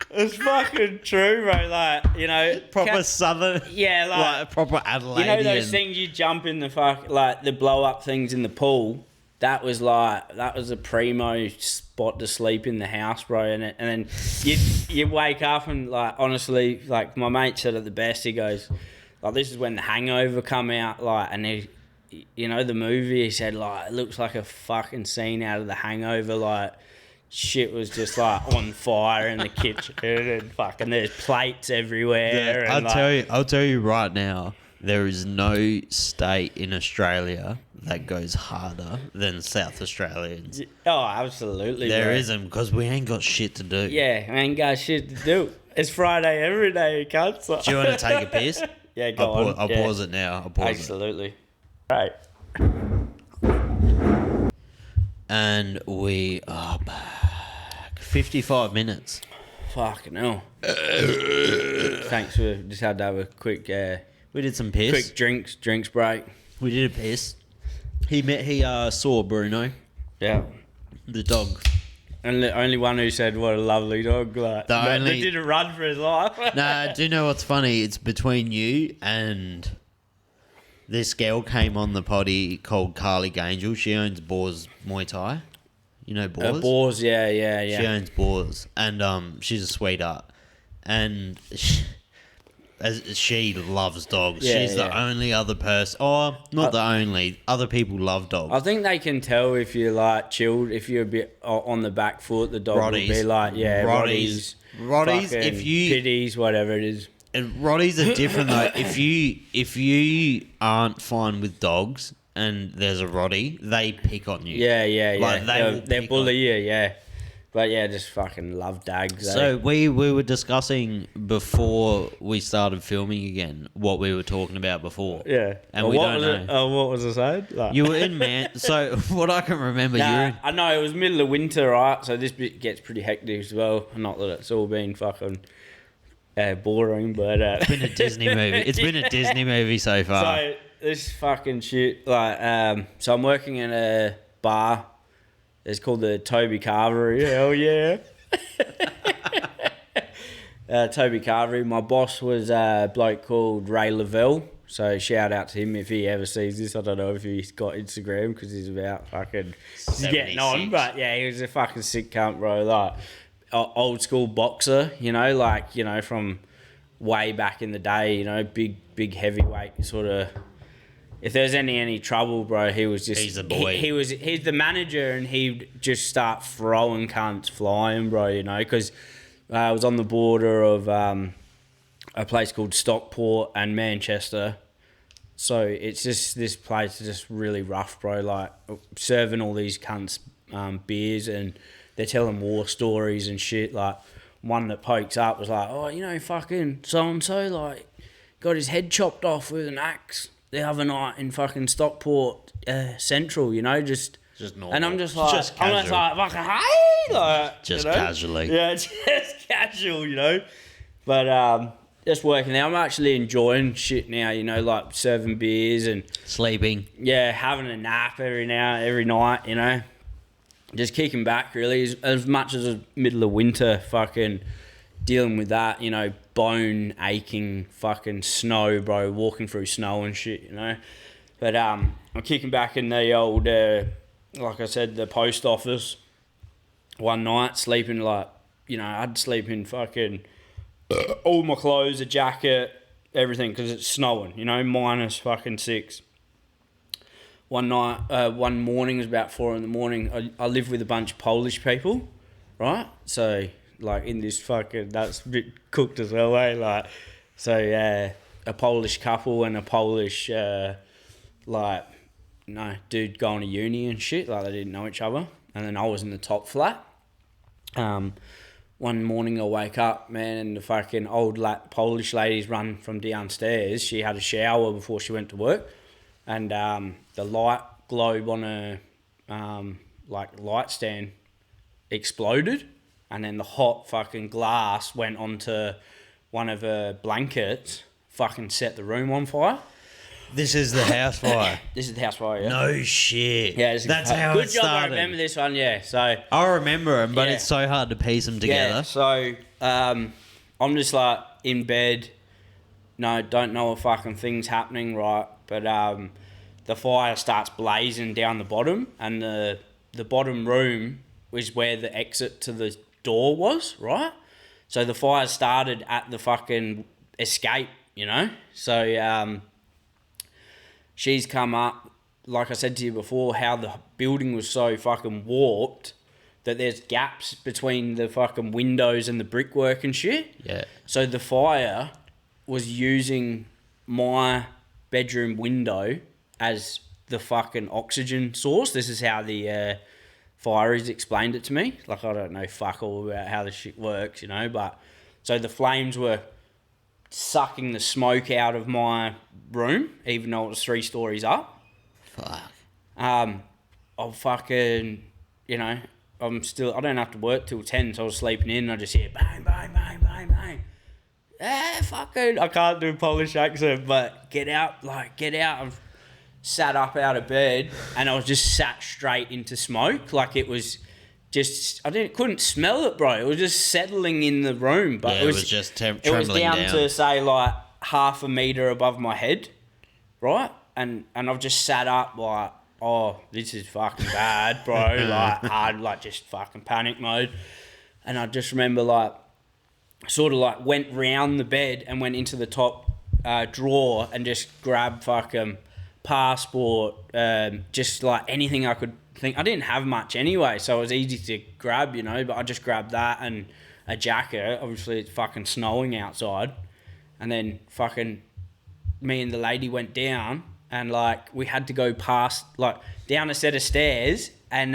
It's fucking true, bro. Like, you know, proper southern, like proper Adelaide. You know those things you jump in the blow up things in the pool. That was a primo spot to sleep in the house, bro. And then you wake up and like honestly, like my mate said it the best. He goes, like, this is when The Hangover come out, like, and he, you know, the movie, he said, like, it looks like a fucking scene out of The Hangover, like, shit was just, like, on fire in the kitchen, and fucking there's plates everywhere. Yeah, and I'll tell you right now, There is no state in Australia that goes harder than South Australians. Oh, absolutely. There bro. not because we ain't got shit to do. Yeah, I ain't got shit to do. It's Friday every day, cunts. Do you want to take a piss? Yeah, go on. I'll pause it now. I'll pause absolutely. Right. And we are back. 55 minutes. Fucking hell. Thanks for just had to have a quick We did some piss. quick drinks break. We did a piss. He saw Bruno, Yeah. the dog. And the only one who said what a lovely dog, like The only- that didn't run for his life. Nah, do you know what's funny? It's between you and this girl came on the potty called Carly Gangel. She owns Boars Muay Thai. You know Boars? Boars, yeah. She owns Boars. And she's a sweetheart. And she loves dogs. Yeah, She's the only other person. Oh, not the only. Other people love dogs. I think they can tell if you're like chilled, if you're a bit on the back foot, the dog will be like, Roddies, if you pitties, whatever it is. And Roddies are different though. If you aren't fine with dogs and there's a Roddy, they pick on you. Yeah. Like, They bully you, yeah. But yeah, just fucking love dags. So we were discussing before we started filming again what we were talking about before. Yeah. And we don't know. What was I saying? Like, You were in So what I can remember, you were in, I know it was middle of winter, right? So this bit gets pretty hectic as well. Not that it's all been fucking boring, but it's been a Disney movie. It's been a Disney movie so far. So this fucking shit, like, so I'm working in a bar. It's called the Toby Carvery. Hell yeah. Toby Carvery. My boss was a bloke called Ray Lavelle. So shout out to him if he ever sees this. I don't know if he's got Instagram because he's about fucking he's getting on. But yeah, he was a fucking sick cunt, bro. Like old school boxer, from way back in the day, big heavyweight sort of. If there's any trouble, bro, he was just... He's a boy. He's the manager and he'd just start throwing cunts flying, bro, because I was on the border of a place called Stockport and Manchester. So it's just... This place is just really rough, bro. Like, serving all these cunts beers and they're telling war stories and shit. Like, one that pokes up was like, fucking so-and-so, like, got his head chopped off with an axe the other night in fucking Stockport Central, just normal. And I'm just like, fucking hey, like, just casually. Yeah, just casual, But just working there. I'm actually enjoying shit now, like serving beers and sleeping. Yeah, having a nap every night, Just kicking back really, as much as the middle of winter, fucking dealing with that, bone aching fucking snow, bro, walking through snow and shit, But I'm kicking back in the old, like I said, the post office one night, sleeping like, I'd sleep in fucking all my clothes, a jacket, everything, because it's snowing, minus fucking 6. One morning, it was about 4 a.m. I live with a bunch of Polish people, right? So... like in this fucking, that's a bit cooked as well, eh? Like, so a Polish couple and a Polish, dude going to uni and shit. Like, they didn't know each other. And then I was in the top flat. One morning I wake up, man, and the fucking old Polish ladies run from downstairs. She had a shower before she went to work. And the light globe on a, light stand exploded. And then the hot fucking glass went onto one of her blankets, fucking set the room on fire. This is the house fire. This is the house fire, yeah. No shit. Yeah, that's how good it job. started. I remember this one, yeah. So I remember them, but it's so hard to piece them together. Yeah, so I'm just like in bed. No, don't know a fucking thing's happening, right? But the fire starts blazing down the bottom, and the bottom room was where the exit to the door was, right? So the fire started at the fucking escape, So she's come up, like I said to you before, how the building was so fucking warped that there's gaps between the fucking windows and the brickwork and shit. Yeah. So the fire was using my bedroom window as the fucking oxygen source. This is how the fireys explained it to me. Like, I don't know fuck all about how the shit works, you know, but so the flames were sucking the smoke out of my room, even though it was 3 stories up. Fuck. I'm fucking, you know, I don't have to work till 10, so I was sleeping in and I just hear bang, bang, bang, bang, bang. Fucking, I can't do a Polish accent, but get out. I've sat up out of bed and I was just sat straight into smoke. Like, it was just, couldn't smell it, bro. It was just settling in the room. But yeah, it was just trembling down. It was down to, say, like, half a metre above my head, right? And I've just sat up like, oh, this is fucking bad, bro. Like, hard, like, just fucking panic mode. And I just remember, like, sort of, like, went round the bed and went into the top drawer and just grabbed fucking passport, just, like, anything I could think. I didn't have much anyway, so it was easy to grab, you know, but I just grabbed that and a jacket. Obviously, it's fucking snowing outside. And then fucking me and the lady went down. And, like, we had to go past, like, down a set of stairs and,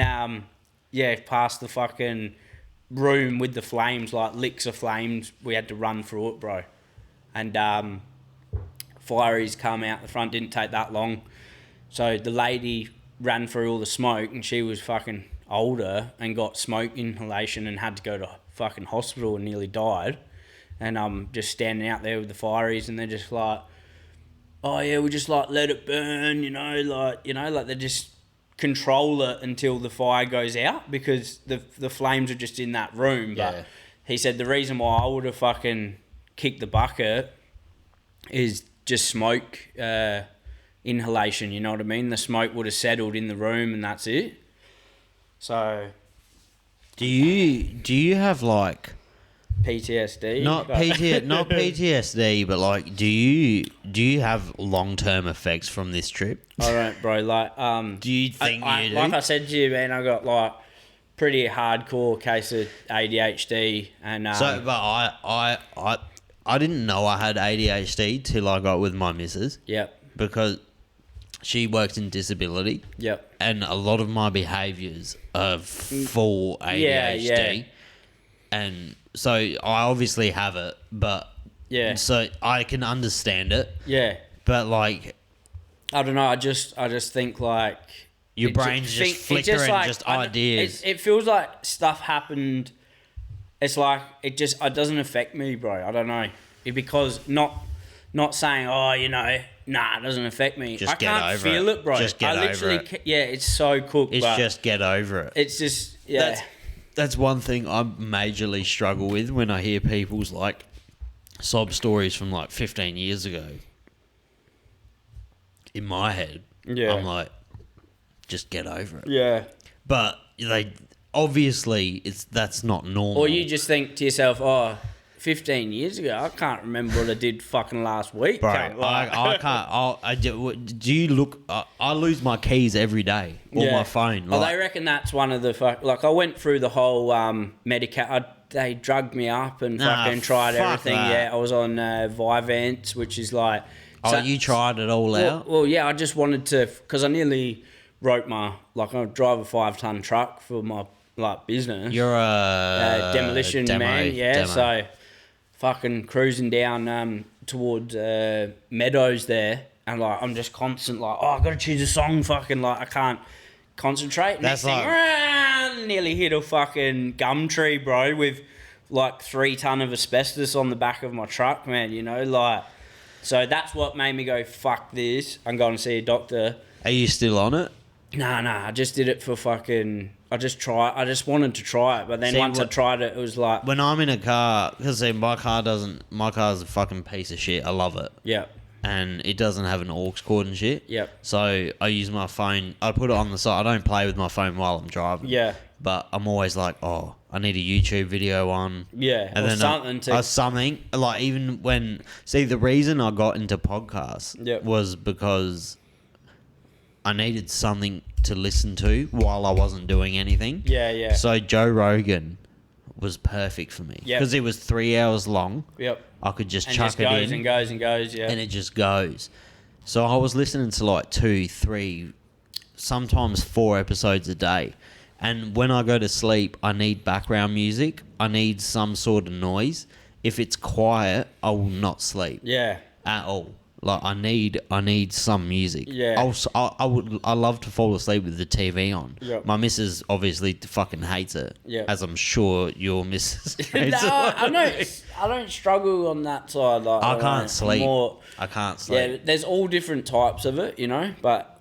past the fucking room with the flames, like, licks of flames. We had to run through it, bro. And fireys come out the front, didn't take that long. So the lady ran through all the smoke and she was fucking older and got smoke inhalation and had to go to fucking hospital and nearly died. And I'm just standing out there with the fireys and they're just like, oh yeah, we just like let it burn, like they just control it until the fire goes out because the flames are just in that room. Yeah. But he said the reason why I would have fucking kicked the bucket is just smoke inhalation, you know what I mean? The smoke would have settled in the room and that's it. So do you have like PTSD? Not PTSD, but like, do you have long-term effects from this trip? I don't, bro. Like, do you think you do? Like I said to you, man, I got like pretty hardcore case of ADHD, and but I didn't know I had ADHD till I got with my missus. Yep. Because she works in disability. Yep. And a lot of my behaviours are full ADHD. Yeah. And so I obviously have it, but yeah, so I can understand it. Yeah, but like, I don't know. I just think like your brain's just flickering, just ideas. It feels like stuff happened. It's like it doesn't affect me, bro. I don't know because not saying nah, it doesn't affect me. I can't feel it, bro. Just get over it. Yeah, it's so cooked. It's just get over it. It's just That's one thing I majorly struggle with when I hear people's like sob stories from like 15 years ago. In my head, I'm like, just get over it. Yeah. But obviously that's not normal. Or you just think to yourself, 15 years ago, I can't remember what I did fucking last week. Bro, I can't. Do you look? I lose my keys every day or my phone. Well, they reckon that's one of the like. I went through the whole they drugged me up and fucking tried everything. That. Yeah, I was on Vyvanse, which is like. You tried it all out? Well, yeah. I just wanted to because I nearly wrote I drive a 5-ton truck for my business. You're a demolition man, yeah. Demo. So. Fucking cruising down towards Meadows there, and like I'm just constant I gotta choose a song. Fucking I can't concentrate. That's nearly hit a fucking gum tree, bro, with 3 ton of asbestos on the back of my truck, man. So that's what made me go fuck this. I'm going to see a doctor. Are you still on it? Nah. I just did it for fucking. I just wanted to try it, but then once I tried it, it was like when I'm in a car because my car's a fucking piece of shit. I love it. Yeah. And it doesn't have an aux cord and shit. Yep. So I use my phone. I put it on the side. I don't play with my phone while I'm driving. Yeah. But I'm always like, I need a YouTube video on. Yeah. And then something like even when the reason I got into podcasts was because I needed something to listen to while I wasn't doing anything. Yeah. So Joe Rogan was perfect for me because it was 3 hours long. Yep. I could just chuck it in. And goes, yeah. And it just goes. So I was listening to like 2, 3, sometimes 4 episodes a day. And when I go to sleep, I need background music. I need some sort of noise. If it's quiet, I will not sleep. Yeah. At all. Like I need some music. Yeah. I love to fall asleep with the TV on. Yep. My missus obviously fucking hates it. Yeah. As I'm sure your missus hates No, it. I don't struggle on that side. Like I can't sleep. I can't sleep. Yeah, there's all different types of it, you know. But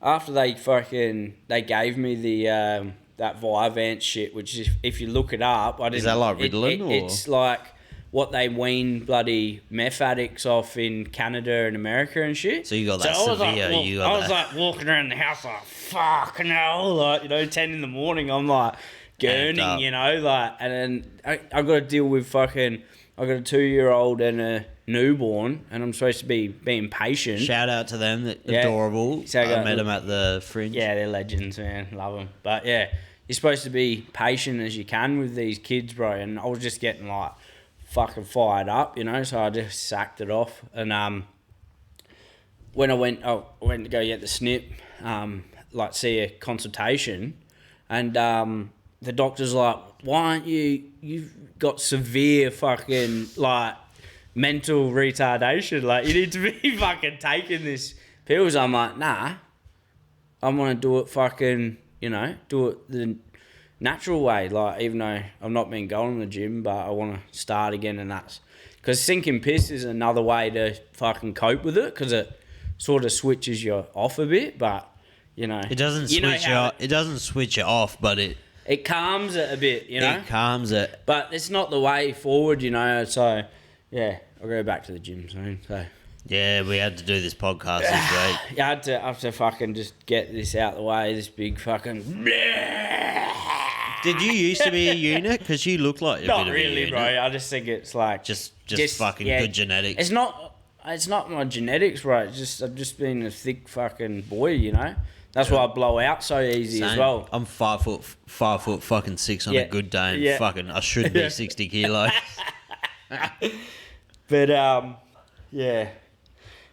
after they gave me the that Vyvanse shit, which if you look it up, is that like Ritalin or? It's like what they wean bloody meth addicts off in Canada and America and shit. So you got that severe. I was like walking around the house like fucking hell, like 10 in the morning. I'm like gurning, you know, like, and then I got to deal with fucking. I got a 2-year-old and a newborn, and I'm supposed to be being patient. Shout out to them, adorable. So I met them at the Fringe. Yeah, they're legends, man. Love them. But yeah, you're supposed to be patient as you can with these kids, bro. And I was just getting like fucking fired up, you know. So I just sacked it off. And when I went to go get the snip, like see a consultation, and the doctor's like, "Why aren't you've got severe fucking like mental retardation. Like you need to be fucking taking this pills." I'm like, nah. I want to do it fucking, you know, do it the natural way. Like even though I've not been going to the gym, but I want to start again, and that's because sinking piss is another way to fucking cope with it because it sort of switches you off a bit, but you know it doesn't switch you off. It doesn't switch it off, but it calms it a bit, you know? It calms it. But it's not the way forward, you know? So, yeah, I'll go back to the gym soon. So yeah, we had to do this podcast this week. Yeah, I have to fucking just get this out the way, this big fucking... Did you used to be a unit? Because you look like a bit of a unit. Bro. I just think it's like... Just fucking good genetics. It's not my genetics, bro. It's just I've just been a thick fucking boy, you know? That's why I blow out so easy as well. I'm 5 foot fucking 6 on a good day, and fucking I should be 60 kilos. But yeah,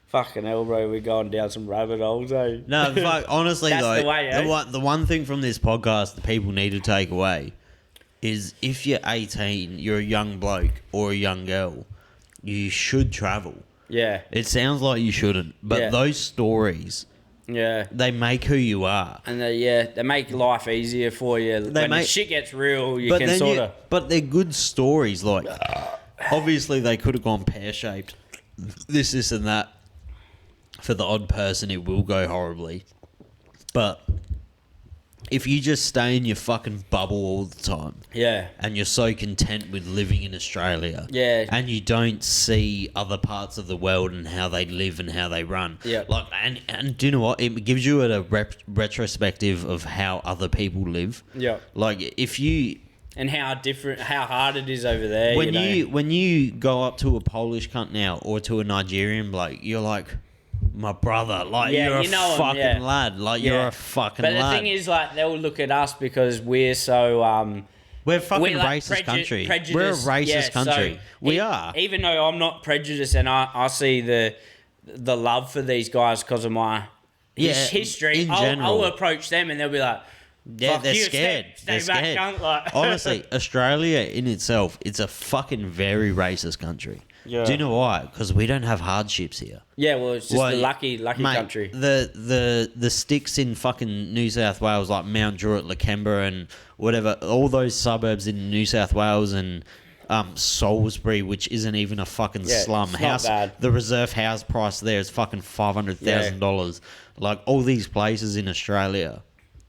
fucking hell, bro, we're going down some rabbit holes, eh? No, fuck. Honestly, that's though, the way, eh? the one thing from this podcast that people need to take away is if you're 18, you're a young bloke or a young girl, you should travel. Yeah. It sounds like you shouldn't, but those stories. Yeah, they make who you are, and they make life easier for you. When shit gets real, you can sort of. But they're good stories. Like, obviously, they could have gone pear shaped. This, and that. For the odd person, it will go horribly. But if you just stay in your fucking bubble all the time, and you're so content with living in Australia, and you don't see other parts of the world and how they live and how they run, like, and do you know what? It gives you a retrospective of how other people live. Like if you and how hard it is over there. When you go up to a Polish cunt now or to a Nigerian bloke, you're like, my brother, like you're a fucking lad, like you're a fucking lad. But the thing is, like, they'll look at us because we're so we're fucking racist country. We're a racist country. So we are. Even though I'm not prejudiced, and I see the love for these guys because of my history. In general, I'll approach them and they'll be like, they're scared. Stay back, cunt. Like. Honestly, Australia in itself, it's a fucking very racist country. Yeah. Do you know why? Because we don't have hardships here. Yeah, well, it's just the lucky mate, country. The sticks in fucking New South Wales, like Mount Druitt, Lakemba, and whatever, all those suburbs in New South Wales and Salisbury, which isn't even a fucking slum. Not bad. The reserve house price there is fucking $500,000. Like all these places in Australia,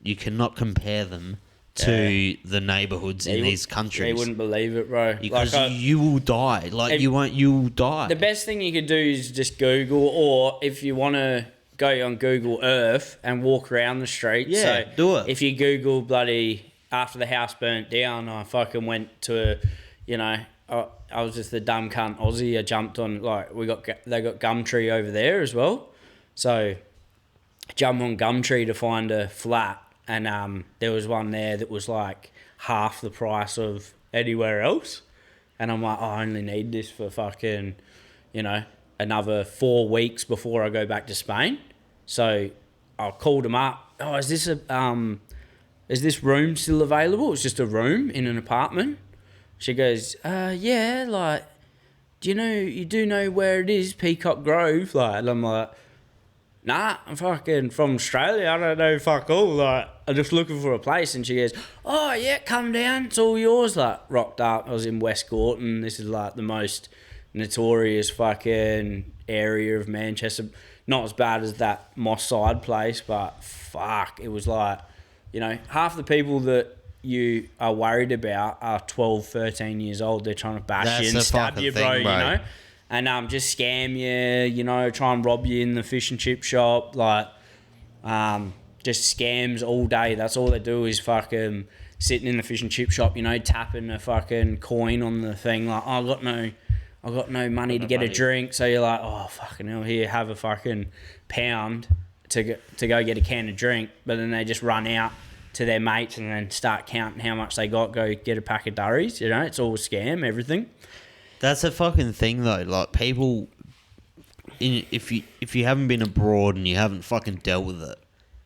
you cannot compare them to the neighbourhoods in these countries. You wouldn't believe it, bro. Because you will die. Like, you will die. The best thing you could do is just Google, or if you want to go on Google Earth and walk around the street. Yeah, do it. If you Google bloody after the house burnt down, I fucking went to, I was just the dumb cunt Aussie. I jumped on, like, they got Gumtree over there as well. So, jump on Gumtree to find a flat. And there was one there that was like half the price of anywhere else. And I'm like, I only need this for fucking, another 4 weeks before I go back to Spain. So I called them up. Oh, is this room still available? It's just a room in an apartment. She goes, yeah, like, you do know where it is, Peacock Grove? Like, and I'm like, nah, I'm fucking from Australia. I don't know fuck all. Like, I'm just looking for a place. And she goes, oh, yeah, come down. It's all yours. Like, rocked up. I was in West Gorton. This is, like, the most notorious fucking area of Manchester. Not as bad as that Moss Side place, but fuck. It was like, half the people that you are worried about are 12, 13 years old. They're trying to bash you and stab you, bro, you know? And just scam you, try and rob you in the fish and chip shop, like, just scams all day. That's all they do is fucking sitting in the fish and chip shop, tapping a fucking coin on the thing, like, oh, I got no money to get a drink. So you're like, oh, fucking hell, here, have a fucking pound to go get a can of drink. But then they just run out to their mates and then start counting how much they got, go get a pack of durries. It's all a scam, everything. That's a fucking thing, though. Like, people, if you haven't been abroad and you haven't fucking dealt with it,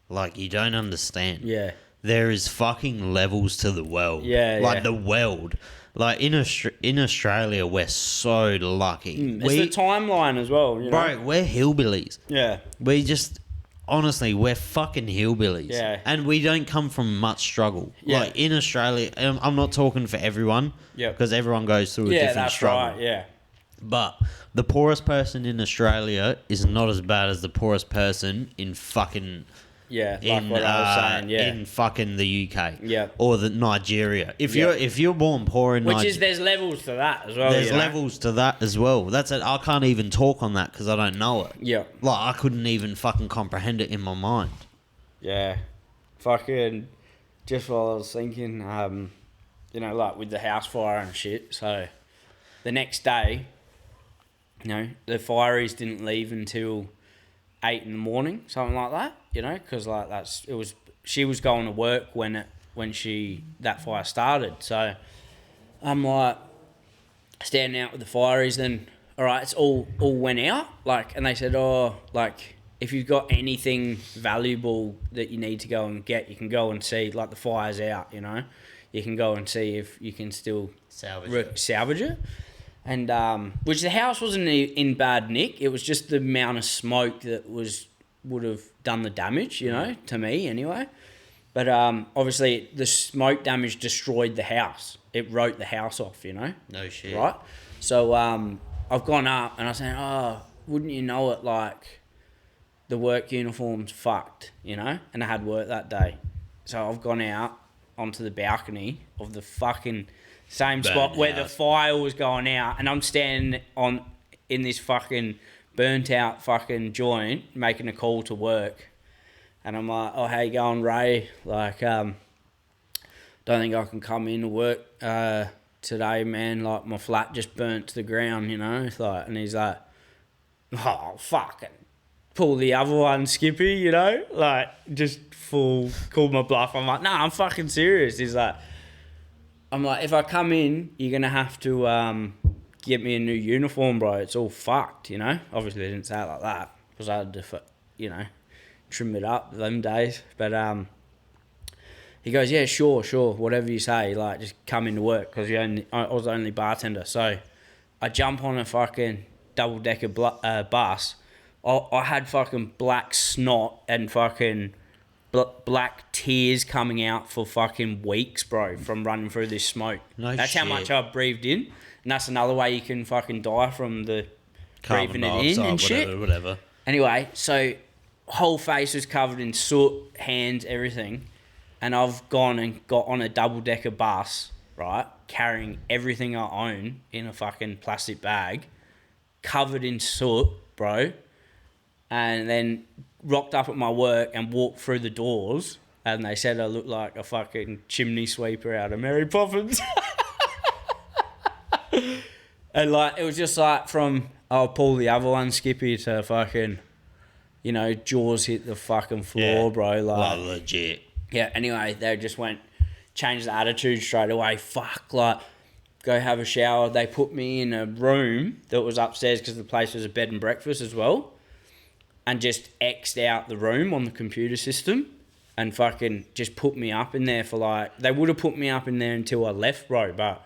like, you don't understand. Yeah. There is fucking levels to the world. Yeah, like, the world. Like, in Australia, we're so lucky. It's the timeline as well, Bro, we're hillbillies. Yeah. We just... Honestly, we're fucking hillbillies. Yeah. And we don't come from much struggle. Yeah. Like, in Australia... I'm not talking for everyone. Yeah. Because everyone goes through a different struggle. Yeah, that's right, yeah. But the poorest person in Australia is not as bad as the poorest person in fucking... Yeah, like what I was saying, yeah. In fucking the UK. Yeah. Or the Nigeria. If you're born poor in Nigeria... There's levels to that as well, There's levels to that as well. That's it. I can't even talk on that because I don't know it. Yeah. Like, I couldn't even fucking comprehend it in my mind. Yeah. Fucking... Just while I was thinking, like with the house fire and shit, so... The next day, the fireys didn't leave until 8 in the morning, something like that, because like she was going to work when that fire started. So I'm like standing out with the fireys, then all right, it's all went out, like, and they said, oh, like, if you've got anything valuable that you need to go and get, you can go and see, like, the fire's out, you can go and see if you can still salvage it. And which the house wasn't in bad nick. It was just the amount of smoke that would have done the damage, to me anyway. But obviously the smoke damage destroyed the house. It wrote the house off, No shit. Right? So I've gone up and I was saying, oh, wouldn't you know it, like, the work uniform's fucked, and I had work that day. So I've gone out onto the balcony of the fucking... same spot where the fire was going out, and I'm standing in this fucking burnt out fucking joint making a call to work, and I'm like, oh, how you going, Ray? Like, don't think I can come in to work today, man. Like, my flat just burnt to the ground, Like, and he's like, oh, fucking pull the other one, Skippy, like, just full call my bluff. I'm like, nah, I'm fucking serious. He's like, I'm like, if I come in, you're going to have to get me a new uniform, bro. It's all fucked, Obviously, I didn't say it like that because I had to, trim it up them days. But he goes, yeah, sure, whatever you say. Like, just come into work because I was the only bartender. So I jump on a fucking double-decker bus. I had fucking black snot and fucking... black tears coming out for fucking weeks, bro, from running through this smoke. That's shit. How much I breathed in. And that's another way you can fucking die from the breathing it in and shit. Whatever. Anyway, so whole face was covered in soot, hands, everything. And I've gone and got on a double-decker bus, right, carrying everything I own in a fucking plastic bag, covered in soot, bro, and then... rocked up at my work and walked through the doors, and they said I looked like a fucking chimney sweeper out of Mary Poppins. And like, it was just like from, I'll pull the other one, Skippy, to fucking, jaws hit the fucking floor, bro. Like, legit. Yeah, anyway, they just changed the attitude straight away. Fuck, like, go have a shower. They put me in a room that was upstairs because the place was a bed and breakfast as well, and just X'd out the room on the computer system and fucking just put me up in there for like... They would have put me up in there until I left, bro, but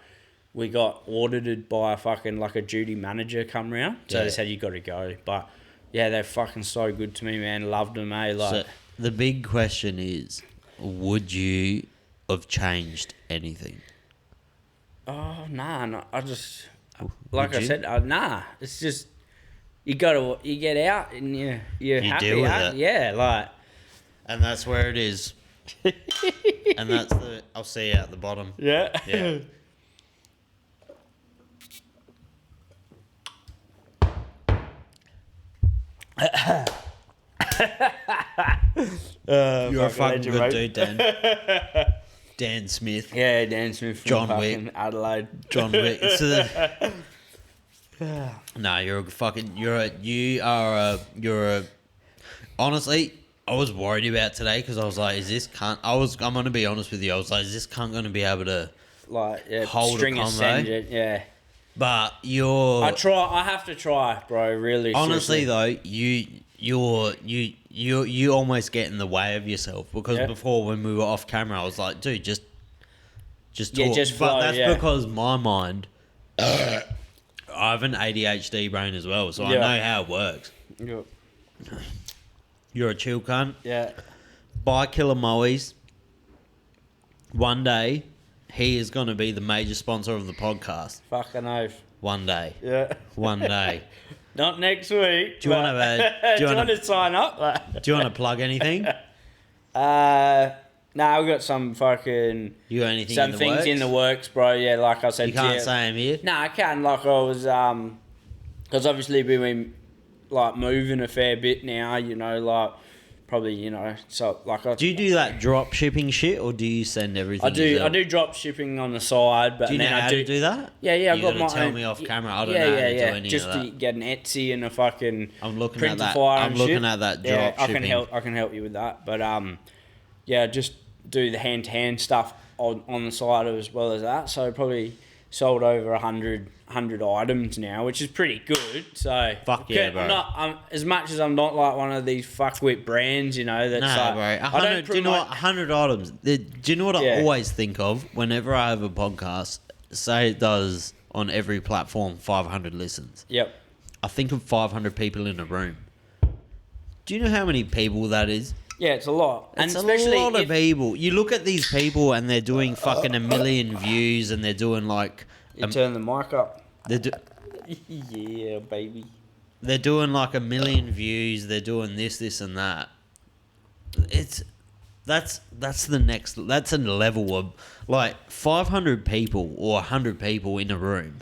we got audited by a fucking like a duty manager come round. So they said, you got to go. But yeah, they're fucking so good to me, man. Loved them, eh? Like, so the big question is, would you have changed anything? Oh, nah. I just... Like I said, nah. It's just... You get out and you're happy. Deal with it. Yeah, like... And that's where it is. And that's the... I'll see you at the bottom. Yeah. Yeah. You're a fucking legend, good mate. dude, Dan. Dan Smith. Yeah, Dan Smith from John fucking Wick. Adelaide. John Wick. No, you're a fucking... Honestly, I was worried about today because I was like, is this cunt... I'm going to be honest with you. I was like, is this cunt going to be able to... Like, yeah, hold string a a convo? send, yeah. But you're... I have to try, bro, really. Honestly, seriously. though, you almost get in the way of yourself because before when we were off camera, I was like, dude, just talk. Yeah, just flow, but that's because my mind, I have an ADHD brain as well, so I know how it works. Yep. You're a chill cunt. Yeah. Buy Killer Moeys. One day, he is going to be the major sponsor of the podcast. Fucking oath. One day. Yeah. One day. Not next week. Do you want to sign up? Do you want to plug anything? Nah, I've got some fucking... You got anything some in the things works? in the works, bro. Yeah, like I said... You can't say them here? Nah, I can. Like, I was... Because obviously we've been, like, moving a fair bit now, you know, like... Probably, you know, so, like... Do you do that drop shipping shit, or do you send everything I do yourself? I do drop shipping on the side, but... Do you know how to do that? Yeah, I've got my tell own... me off camera. I don't know how to do any just of that. to get an Etsy and a fucking... I'm looking at that. Printify I'm and looking shit. at that Yeah, drop shipping. I can help you with that, but yeah, just do the hand-to-hand stuff on the side as well as that. So probably sold over 100 items now, which is pretty good. So Fuck yeah, bro. I'm as much as I'm not like one of these fuckwit brands, you know. That's No, like, bro. I don't Do you know what? 100 items. Do you know what I Yeah. always think of whenever I have a podcast? Say it does on every platform 500 listens. Yep. I think of 500 people in a room. Do you know how many people that is? Yeah, it's a lot. It's a lot of people. You look at these people and they're doing fucking 1 million views and they're doing like... You turn the mic up. Yeah, baby. They're doing like 1 million views. They're doing this, and that. That's the next. That's a level of like 500 people or 100 people in a room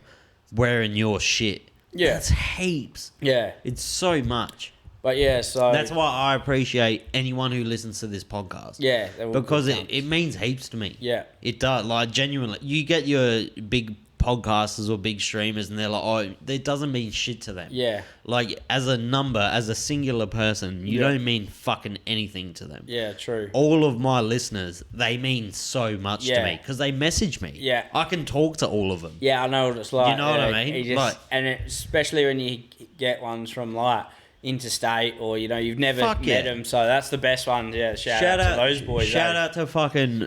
wearing your shit. Yeah, that's heaps. Yeah, it's so much. But yeah, so that's why I appreciate anyone who listens to this podcast. Yeah, because it means heaps to me. Yeah, it does. Like genuinely, you get your big podcasters or big streamers and they're like, oh, it doesn't mean shit to them. Yeah. Like as a number, as a singular person, you don't mean fucking anything to them. Yeah, true. All of my listeners, they mean so much to me because they message me. Yeah. I can talk to all of them. Yeah, I know what it's like. You know what I mean? And especially when you get ones from like interstate or, you know, you've never met them. So that's the best one. Yeah, shout out to those boys. Shout out to fucking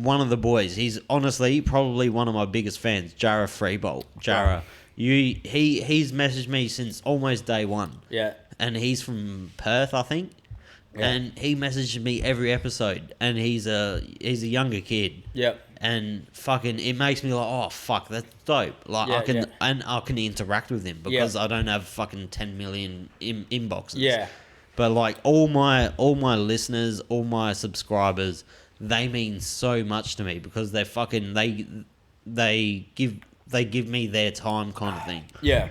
one of the boys. He's honestly probably one of my biggest fans, Jarrah Freebolt. Jarrah. He's messaged me since almost day one. Yeah. And he's from Perth, I think. Yeah. And he messaged me every episode. And he's a younger kid. Yep. And fucking, it makes me like, oh fuck, that's dope. Like I can interact with him because I don't have fucking 10 million inboxes. Yeah. But like all my listeners, all my subscribers, they mean so much to me because they're fucking they give me their time kind of thing. Yeah.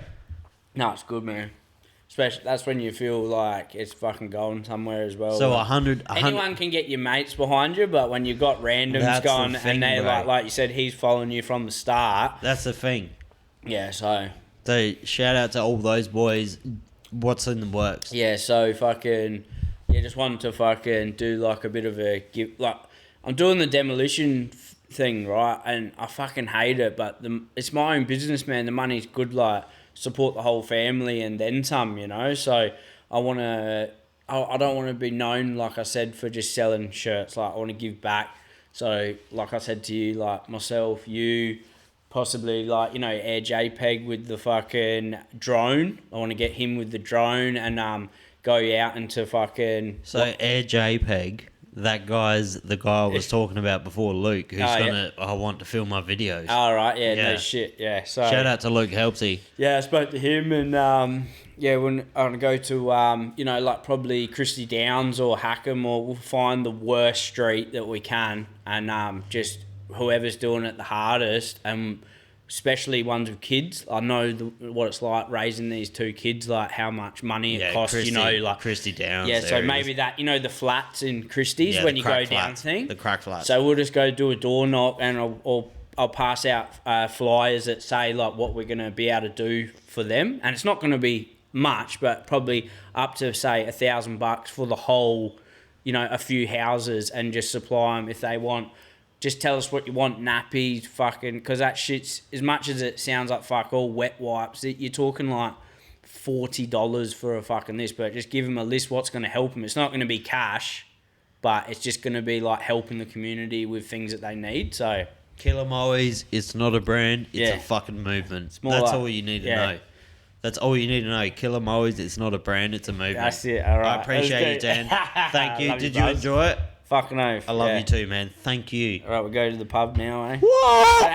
No, it's good, man. Especially that's when you feel like it's fucking going somewhere as well. So 100 anyone can get your mates behind you, but when you've got randoms going and they like you said, he's following you from the start. That's the thing. Yeah, so shout out to all those boys. What's in the works? Yeah, so fucking just wanted to fucking do like a bit of a give. Like I'm doing the Demolition thing, right? And I fucking hate it, but it's my own business, man. The money's good, like, support the whole family and then some, you know? So I don't want to be known, like I said, for just selling shirts. Like, I want to give back. So, like I said to you, like, myself, you, possibly, like, you know, Air JPEG with the fucking drone. I want to get him with the drone and go out into fucking... So, Air JPEG, that guy's the guy I was talking about before, Luke, who's I want to film my videos. Oh, right, yeah, no shit, yeah. So shout out to Luke Helpsy. Yeah, I spoke to him and, when I want to go to, you know, like probably Christie Downs or Hackham, or we'll find the worst street that we can and just whoever's doing it the hardest, and especially ones with kids. I know what it's like raising these 2 kids, like how much money it costs, Christie, you know, like Christie Downs. Yeah, so maybe that, you know, the flats in Christie's when you go down thing. The crack flats. So we'll just go do a door knock and I'll pass out flyers that say like what we're going to be able to do for them. And it's not going to be much, but probably up to say $1,000 for the whole, you know, a few houses, and just supply them if they want. Just tell us what you want, nappies, fucking, because that shit's, as much as it sounds like fuck all, wet wipes, you're talking like $40 for a fucking this, but just give them a list what's going to help them. It's not going to be cash, but it's just going to be like helping the community with things that they need. So Killer Moeys, it's not a brand, it's a fucking movement. That's like, all you need to know. That's all you need to know. Killer Moeys, it's not a brand, it's a movement. That's it, all right. I appreciate you, Dan. Thank you. Did you enjoy it? Fucking oath. I love you too, man. Thank you. All right, we'll go to the pub now, eh? What?